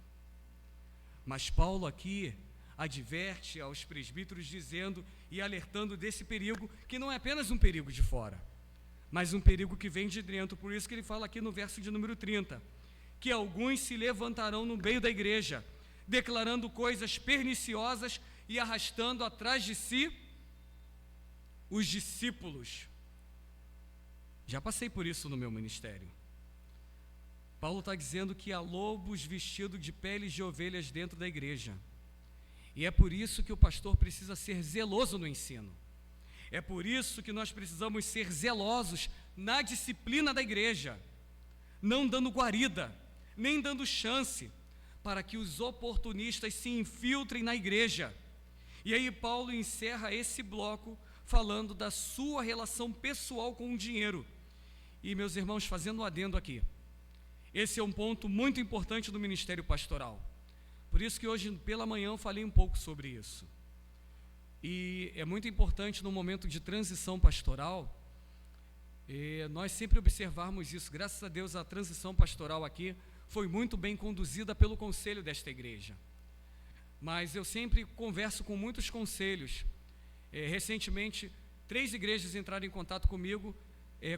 Mas Paulo aqui adverte aos presbíteros dizendo e alertando desse perigo, que não é apenas um perigo de fora, mas um perigo que vem de dentro. Por isso que ele fala aqui no verso de número 30, que alguns se levantarão no meio da igreja, declarando coisas perniciosas e arrastando atrás de si os discípulos. Já passei por isso no meu ministério. Paulo está dizendo que há lobos vestidos de peles de ovelhas dentro da igreja. E é por isso que o pastor precisa ser zeloso no ensino. É por isso que nós precisamos ser zelosos na disciplina da igreja, não dando guarida, nem dando chance para que os oportunistas se infiltrem na igreja. E aí Paulo encerra esse bloco falando da sua relação pessoal com o dinheiro. E, meus irmãos, fazendo um adendo aqui, esse é um ponto muito importante do ministério pastoral. Por isso que hoje pela manhã eu falei um pouco sobre isso. E é muito importante no momento de transição pastoral, nós sempre observarmos isso. Graças a Deus a transição pastoral aqui foi muito bem conduzida pelo conselho desta igreja. mas eu sempre converso com muitos conselhos. Recentemente, 3 igrejas entraram em contato comigo,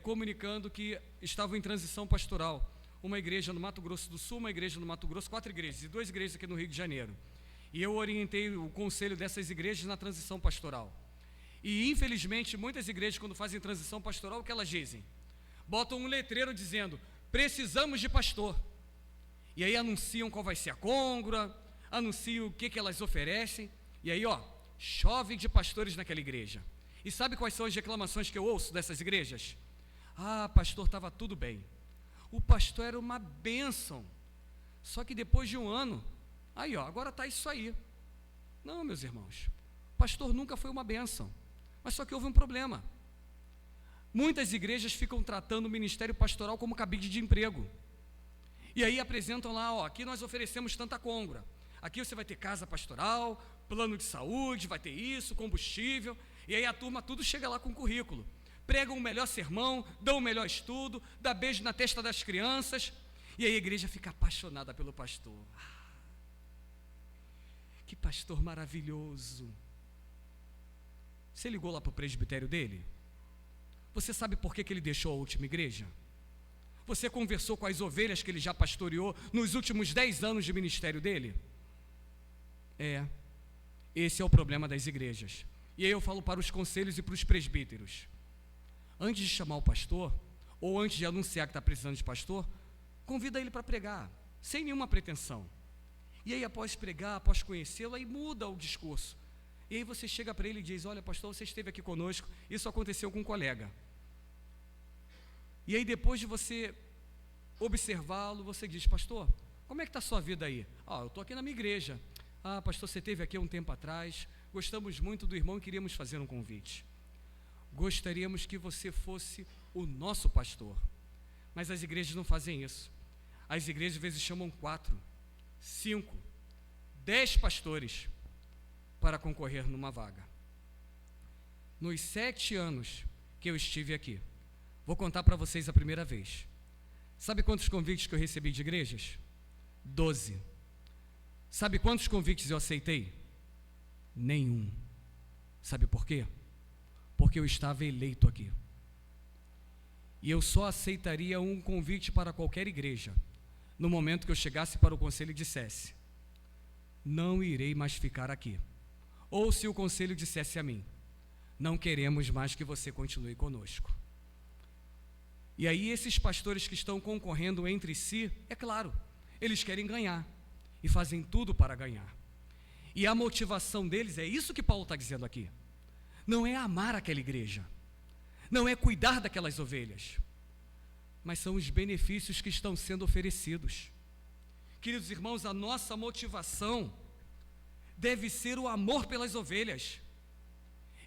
comunicando que estavam em transição pastoral. Uma igreja no Mato Grosso do Sul, uma igreja no Mato Grosso, 4 igrejas, e 2 igrejas aqui no Rio de Janeiro. E eu orientei o conselho dessas igrejas na transição pastoral. E, infelizmente, muitas igrejas, quando fazem transição pastoral, o que elas dizem? Botam um letreiro dizendo, precisamos de pastor. E aí anunciam qual vai ser a côngrua, anunciam o que elas oferecem, e aí, chove de pastores naquela igreja. E sabe quais são as reclamações que eu ouço dessas igrejas? Pastor, estava tudo bem. O pastor era uma bênção. Só que depois de um ano, agora está isso aí. Não, meus irmãos, o pastor nunca foi uma bênção, mas só que houve um problema. Muitas igrejas ficam tratando o ministério pastoral como cabide de emprego. E aí apresentam lá, aqui nós oferecemos tanta côngrua. Aqui você vai ter casa pastoral, plano de saúde, vai ter isso, combustível. E aí a turma tudo chega lá com currículo. Pregam o melhor sermão, dão o melhor estudo, dá beijo na testa das crianças, e aí a igreja fica apaixonada pelo pastor. Que pastor maravilhoso. Você ligou lá para o presbitério dele? Você sabe por que ele deixou a última igreja? Você conversou com as ovelhas que ele já pastoreou nos últimos 10 anos de ministério dele? Esse é o problema das igrejas. E aí eu falo para os conselhos e para os presbíteros: antes de chamar o pastor, ou antes de anunciar que está precisando de pastor, convida ele para pregar, sem nenhuma pretensão. E aí após pregar, após conhecê-lo, aí muda o discurso. E aí você chega para ele e diz: olha pastor, você esteve aqui conosco, isso aconteceu com um colega. E aí depois de você observá-lo, você diz: pastor, como é que está a sua vida aí? Eu estou aqui na minha igreja. Pastor, você esteve aqui há um tempo atrás, gostamos muito do irmão e queríamos fazer um convite. Gostaríamos que você fosse o nosso pastor. Mas as igrejas não fazem isso. As igrejas às vezes chamam 4, 5, 10 pastores para concorrer numa vaga. Nos 7 anos que eu estive aqui, vou contar para vocês a primeira vez. Sabe quantos convites que eu recebi de igrejas? 12. Sabe quantos convites eu aceitei? Nenhum. Sabe por quê? Porque eu estava eleito aqui. E eu só aceitaria um convite para qualquer igreja no momento que eu chegasse para o conselho e dissesse: não irei mais ficar aqui. Ou se o conselho dissesse a mim: não queremos mais que você continue conosco. E aí esses pastores que estão concorrendo entre si, é claro, eles querem ganhar e fazem tudo para ganhar. E a motivação deles é isso que Paulo está dizendo aqui. Não é amar aquela igreja, não é cuidar daquelas ovelhas, mas são os benefícios que estão sendo oferecidos. Queridos irmãos, a nossa motivação deve ser o amor pelas ovelhas.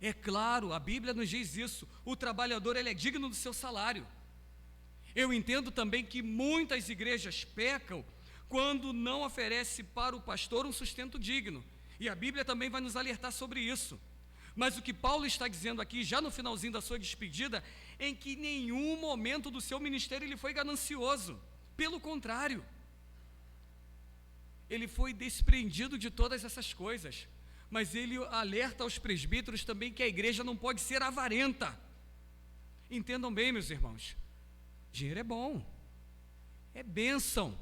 É claro, a Bíblia nos diz isso, o trabalhador ele é digno do seu salário. Eu entendo também que muitas igrejas pecam quando não oferece para o pastor um sustento digno, e a Bíblia também vai nos alertar sobre isso. Mas o que Paulo está dizendo aqui, já no finalzinho da sua despedida, é que em nenhum momento do seu ministério ele foi ganancioso. Pelo contrário, ele foi desprendido de todas essas coisas. Mas ele alerta aos presbíteros também que a igreja não pode ser avarenta. Entendam bem, meus irmãos, dinheiro é bom, é bênção,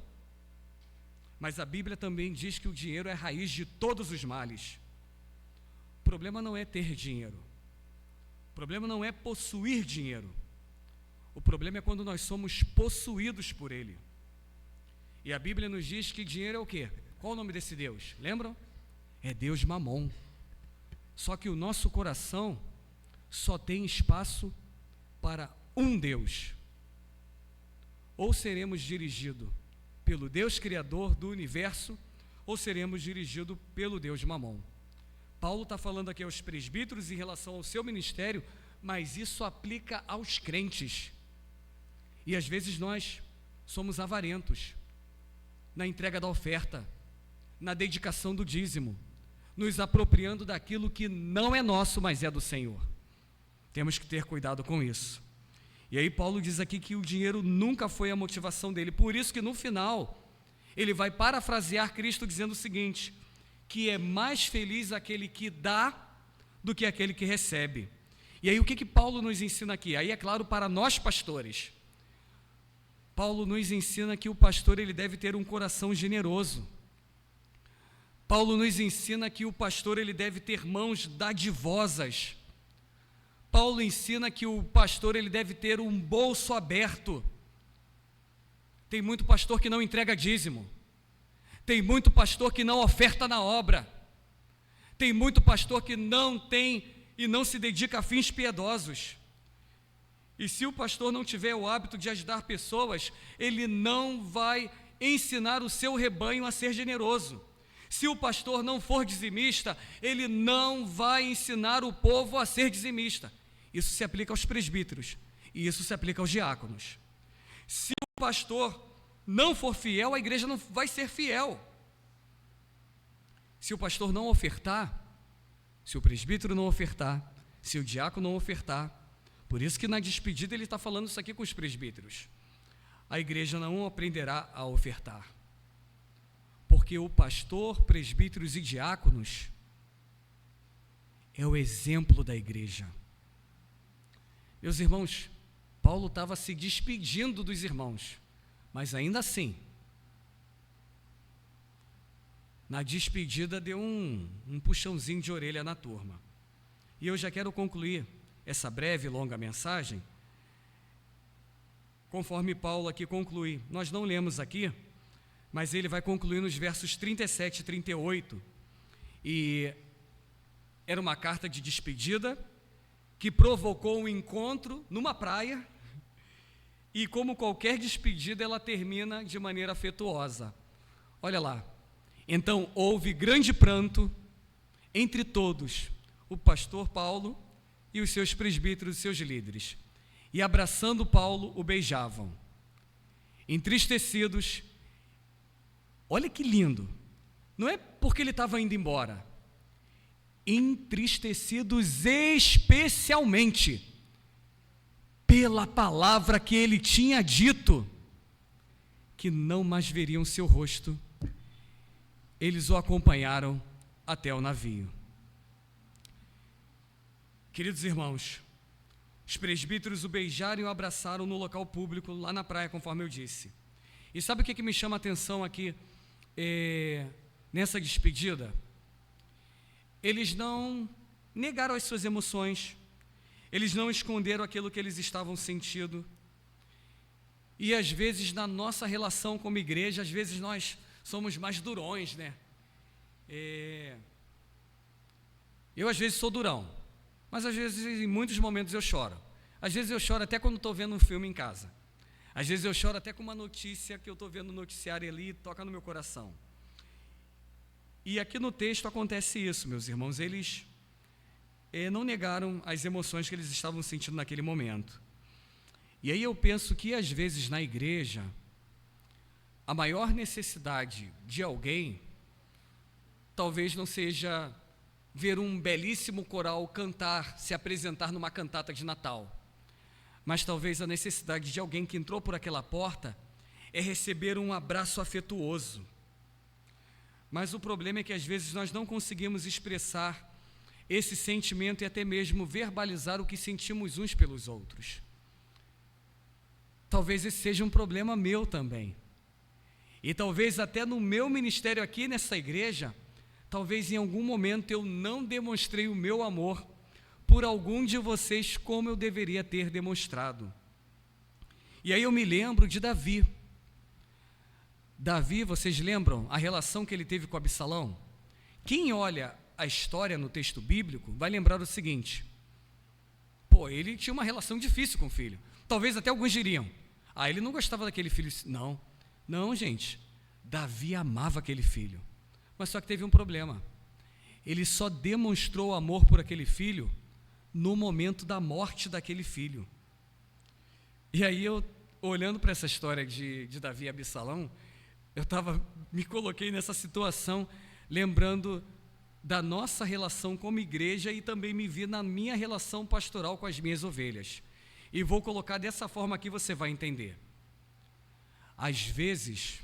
mas a Bíblia também diz que o dinheiro é a raiz de todos os males. O problema não é ter dinheiro, o problema não é possuir dinheiro, o problema é quando nós somos possuídos por ele. E a Bíblia nos diz que dinheiro é o quê? Qual o nome desse Deus? Lembram? É Deus Mamon. Só que o nosso coração só tem espaço para um Deus. Ou seremos dirigidos pelo Deus Criador do universo, ou seremos dirigidos pelo Deus Mamon. Paulo está falando aqui aos presbíteros em relação ao seu ministério, mas isso aplica aos crentes. E às vezes nós somos avarentos na entrega da oferta, na dedicação do dízimo, nos apropriando daquilo que não é nosso, mas é do Senhor. Temos que ter cuidado com isso. E aí Paulo diz aqui que o dinheiro nunca foi a motivação dele, por isso que no final ele vai parafrasear Cristo dizendo o seguinte: que é mais feliz aquele que dá do que aquele que recebe. E aí o que Paulo nos ensina aqui? Aí é claro para nós pastores. Paulo nos ensina que o pastor ele deve ter um coração generoso. Paulo nos ensina que o pastor ele deve ter mãos dadivosas. Paulo ensina que o pastor ele deve ter um bolso aberto. Tem muito pastor que não entrega dízimo. Tem muito pastor que não oferta na obra. Tem muito pastor que não tem e não se dedica a fins piedosos. E se o pastor não tiver o hábito de ajudar pessoas, ele não vai ensinar o seu rebanho a ser generoso. Se o pastor não for dizimista, ele não vai ensinar o povo a ser dizimista. Isso se aplica aos presbíteros e isso se aplica aos diáconos. Se o pastor não for fiel, a igreja não vai ser fiel. Se o pastor não ofertar, se o presbítero não ofertar, se o diácono não ofertar, por isso que na despedida ele está falando isso aqui com os presbíteros, a igreja não aprenderá a ofertar. Porque o pastor, presbíteros e diáconos é o exemplo da igreja. Meus irmãos, Paulo estava se despedindo dos irmãos, mas ainda assim, na despedida deu um puxãozinho de orelha na turma. E eu já quero concluir essa breve e longa mensagem, conforme Paulo aqui conclui. Nós não lemos aqui, mas ele vai concluir nos versos 37 e 38, e era uma carta de despedida, que provocou um encontro numa praia, e como qualquer despedida, ela termina de maneira afetuosa. Olha lá, então houve grande pranto entre todos, o pastor Paulo e os seus presbíteros e seus líderes, e abraçando Paulo, o beijavam, entristecidos. Olha que lindo, não é porque ele estava indo embora, entristecidos especialmente pela palavra que ele tinha dito, que não mais veriam seu rosto. Eles o acompanharam até o navio. Queridos irmãos, os presbíteros o beijaram e o abraçaram no local público, lá na praia, conforme eu disse. E sabe o que me chama a atenção aqui, nessa despedida? Eles não negaram as suas emoções, eles não esconderam aquilo que eles estavam sentindo. E às vezes na nossa relação como igreja, às vezes nós somos mais durões, né? Eu às vezes sou durão, mas às vezes em muitos momentos eu choro. Às vezes eu choro até quando estou vendo um filme em casa. Às vezes eu choro até com uma notícia que eu estou vendo no noticiário ali e toca no meu coração. E aqui no texto acontece isso, meus irmãos. Eles não negaram as emoções que eles estavam sentindo naquele momento. E aí eu penso que às vezes na igreja, a maior necessidade de alguém, talvez não seja ver um belíssimo coral cantar, se apresentar numa cantata de Natal, mas talvez a necessidade de alguém que entrou por aquela porta é receber um abraço afetuoso. Mas o problema é que às vezes nós não conseguimos expressar esse sentimento e até mesmo verbalizar o que sentimos uns pelos outros. Talvez esse seja um problema meu também. E talvez até no meu ministério aqui nessa igreja, talvez em algum momento eu não demonstrei o meu amor por algum de vocês como eu deveria ter demonstrado. E aí eu me lembro de Davi. Davi, vocês lembram a relação que ele teve com Absalão? Quem olha a história no texto bíblico vai lembrar o seguinte: ele tinha uma relação difícil com o filho. Talvez até alguns diriam: ele não gostava daquele filho. Não, gente, Davi amava aquele filho, mas só que teve um problema. Ele só demonstrou amor por aquele filho no momento da morte daquele filho. E aí eu, olhando para essa história de Davi e Absalão, me coloquei nessa situação, lembrando da nossa relação como igreja e também me vi na minha relação pastoral com as minhas ovelhas. E vou colocar dessa forma aqui, você vai entender. Às vezes,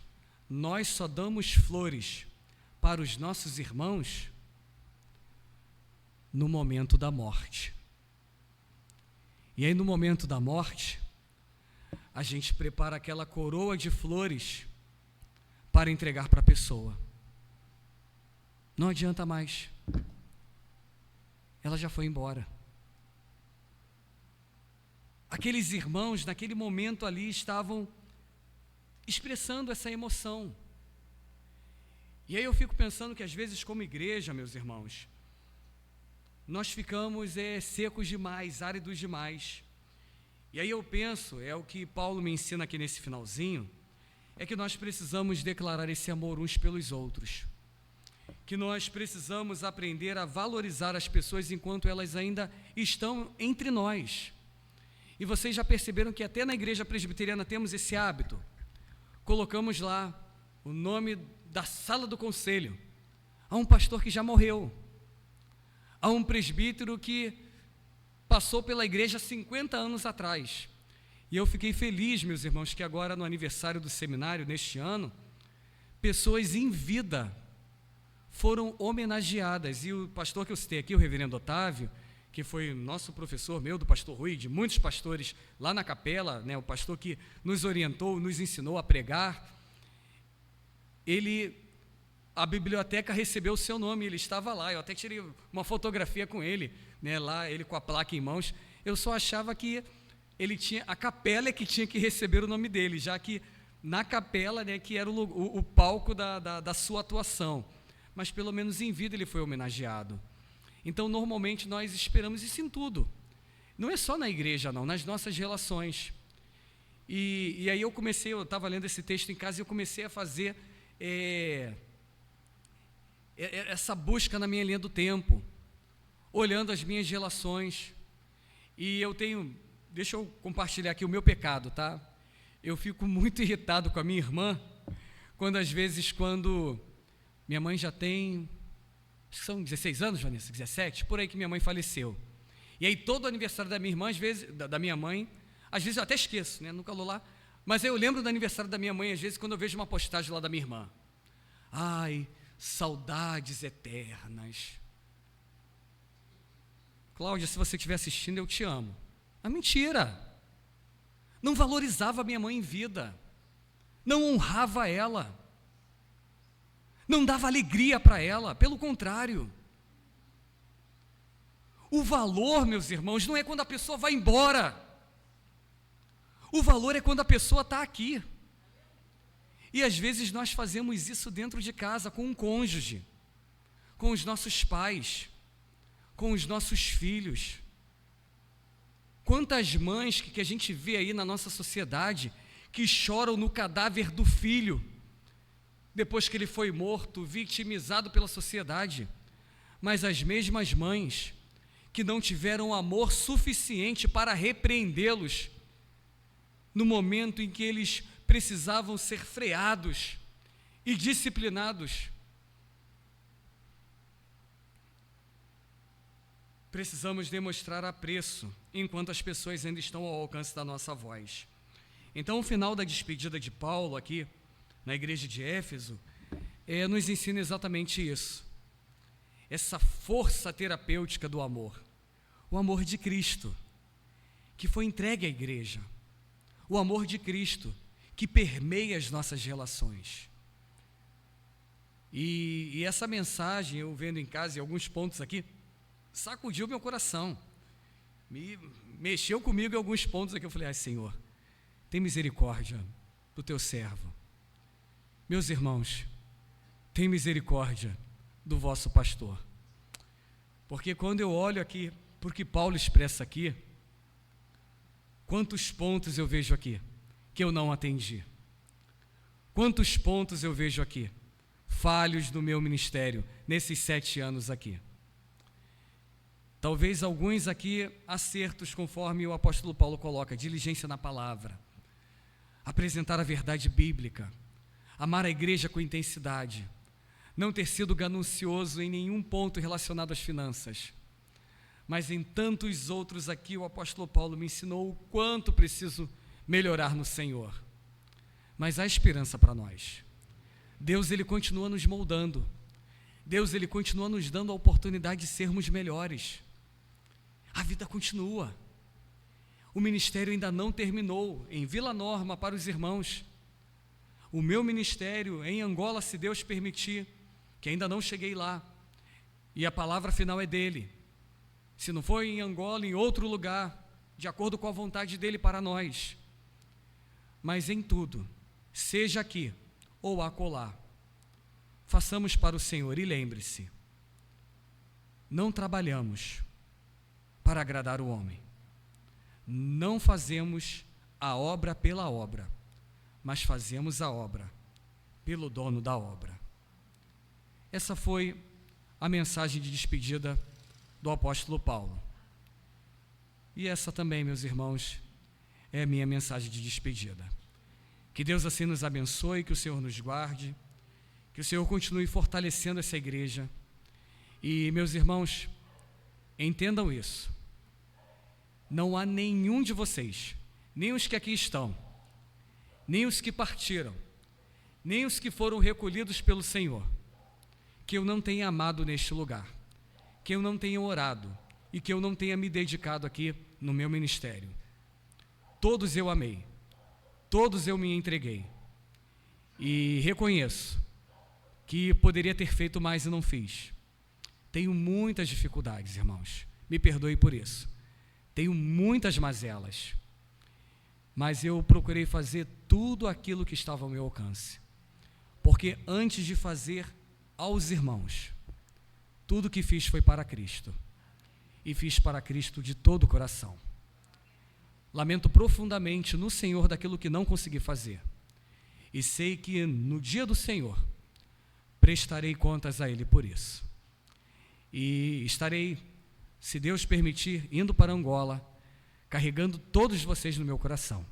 nós só damos flores para os nossos irmãos no momento da morte. E aí, no momento da morte, a gente prepara aquela coroa de flores para entregar para a pessoa. Não adianta mais. Ela já foi embora. Aqueles irmãos, naquele momento ali, estavam expressando essa emoção. E aí eu fico pensando que às vezes, como igreja, meus irmãos, nós ficamos secos demais, áridos demais. E aí eu penso, é o que Paulo me ensina aqui nesse finalzinho, é que nós precisamos declarar esse amor uns pelos outros. Que nós precisamos aprender a valorizar as pessoas enquanto elas ainda estão entre nós. E vocês já perceberam que até na igreja presbiteriana temos esse hábito. Colocamos lá o nome da sala do conselho. Há um pastor que já morreu. Há um presbítero que passou pela igreja 50 anos atrás. E eu fiquei feliz, meus irmãos, que agora no aniversário do seminário, neste ano, pessoas em vida foram homenageadas. E o pastor que eu citei aqui, o reverendo Otávio, que foi nosso professor, meu, do pastor Rui, de muitos pastores lá na capela, né, o pastor que nos orientou, nos ensinou a pregar, a biblioteca recebeu o seu nome, ele estava lá, eu até tirei uma fotografia com ele, né, lá, ele com a placa em mãos. Eu só achava que a capela é que tinha que receber o nome dele, já que na capela, né, que era o palco da sua atuação, mas pelo menos em vida ele foi homenageado. Então, normalmente, nós esperamos isso em tudo. Não é só na igreja, não, nas nossas relações. E aí eu estava lendo esse texto em casa e eu comecei a fazer essa busca na minha linha do tempo, olhando as minhas relações. E deixa eu compartilhar aqui o meu pecado, tá? Eu fico muito irritado com a minha irmã, quando minha mãe já tem... Acho que são 16 anos, Vanessa, 17, por aí que minha mãe faleceu. E aí todo aniversário da minha irmã, às vezes, da minha mãe, às vezes eu até esqueço, né, nunca vou lá, mas aí eu lembro do aniversário da minha mãe, às vezes, quando eu vejo uma postagem lá da minha irmã. Ai, saudades eternas. Cláudia, se você estiver assistindo, eu te amo. Ah, mentira! Não valorizava a minha mãe em vida, não honrava ela, não dava alegria para ela, pelo contrário. O valor, meus irmãos, não é quando a pessoa vai embora. O valor é quando a pessoa está aqui. E às vezes nós fazemos isso dentro de casa, com um cônjuge, com os nossos pais, com os nossos filhos. Quantas mães que a gente vê aí na nossa sociedade que choram no cadáver do filho, depois que ele foi morto, vitimizado pela sociedade, mas as mesmas mães que não tiveram amor suficiente para repreendê-los no momento em que eles precisavam ser freados e disciplinados. Precisamos demonstrar apreço enquanto as pessoas ainda estão ao alcance da nossa voz. Então, o final da despedida de Paulo aqui, na igreja de Éfeso, nos ensina exatamente isso, essa força terapêutica do amor, o amor de Cristo, que foi entregue à igreja, o amor de Cristo, que permeia as nossas relações. E essa mensagem, eu vendo em casa, em alguns pontos aqui, sacudiu meu coração, mexeu comigo em alguns pontos aqui. Eu falei: ai, Senhor, tem misericórdia do teu servo. Meus irmãos, tem misericórdia do vosso pastor. Porque quando eu olho aqui, porque Paulo expressa aqui, quantos pontos eu vejo aqui que eu não atendi? Quantos pontos eu vejo aqui falhos no meu ministério nesses 7 anos aqui? Talvez alguns aqui acertos, conforme o apóstolo Paulo coloca: diligência na palavra, apresentar a verdade bíblica, amar a igreja com intensidade, não ter sido ganancioso em nenhum ponto relacionado às finanças. Mas em tantos outros aqui, o apóstolo Paulo me ensinou o quanto preciso melhorar no Senhor. Mas há esperança para nós. Deus, Ele continua nos moldando. Deus, Ele continua nos dando a oportunidade de sermos melhores. A vida continua. O ministério ainda não terminou em Vila Norma para os irmãos. O meu ministério em Angola, se Deus permitir, que ainda não cheguei lá, e a palavra final é dele. Se não for em Angola, em outro lugar, de acordo com a vontade dele para nós. Mas em tudo, seja aqui ou acolá, façamos para o Senhor. E lembre-se, não trabalhamos para agradar o homem, não fazemos a obra pela obra, mas fazemos a obra pelo dono da obra. Essa foi a mensagem de despedida do apóstolo Paulo. E essa também, meus irmãos, é a minha mensagem de despedida. Que Deus assim nos abençoe, que o Senhor nos guarde, que o Senhor continue fortalecendo essa igreja. E, meus irmãos, entendam isso. Não há nenhum de vocês, nem os que aqui estão, nem os que partiram, nem os que foram recolhidos pelo Senhor, que eu não tenha amado neste lugar, que eu não tenha orado e que eu não tenha me dedicado aqui no meu ministério. Todos eu amei, todos eu me entreguei, e reconheço que poderia ter feito mais e não fiz. Tenho muitas dificuldades, irmãos, me perdoe por isso. Tenho muitas mazelas, mas eu procurei fazer tudo aquilo que estava ao meu alcance, porque antes de fazer aos irmãos, tudo que fiz foi para Cristo, e fiz para Cristo de todo o coração. Lamento profundamente no Senhor daquilo que não consegui fazer, e sei que no dia do Senhor prestarei contas a Ele por isso, e estarei, se Deus permitir, indo para Angola, carregando todos vocês no meu coração.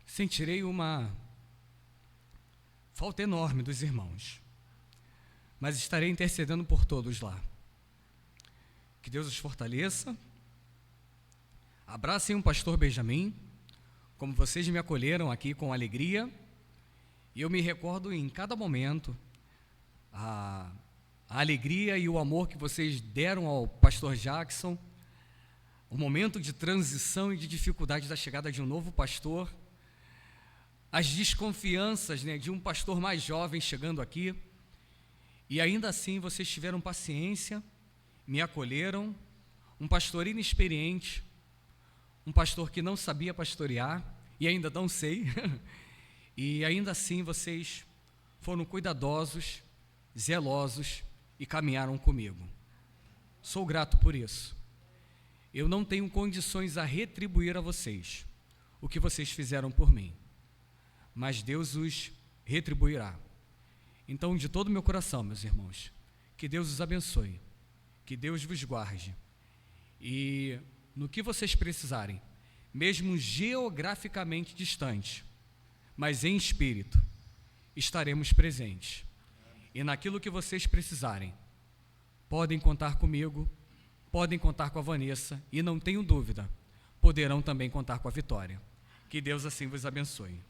Sentirei uma falta enorme dos irmãos, mas estarei intercedendo por todos lá. Que Deus os fortaleça. Abracem um pastor Benjamin, como vocês me acolheram aqui com alegria, e eu me recordo em cada momento a alegria e o amor que vocês deram ao pastor Jackson, o momento de transição e de dificuldade da chegada de um novo pastor, as desconfianças, de um pastor mais jovem chegando aqui, e ainda assim vocês tiveram paciência, me acolheram, um pastor inexperiente, um pastor que não sabia pastorear, e ainda não sei, e ainda assim vocês foram cuidadosos, zelosos e caminharam comigo. Sou grato por isso. Eu não tenho condições a retribuir a vocês o que vocês fizeram por mim, mas Deus os retribuirá. Então, de todo o meu coração, meus irmãos, que Deus os abençoe, que Deus vos guarde, e no que vocês precisarem, mesmo geograficamente distante, mas em espírito, estaremos presentes. E naquilo que vocês precisarem, podem contar comigo, podem contar com a Vanessa, e não tenho dúvida, poderão também contar com a Vitória. Que Deus assim vos abençoe.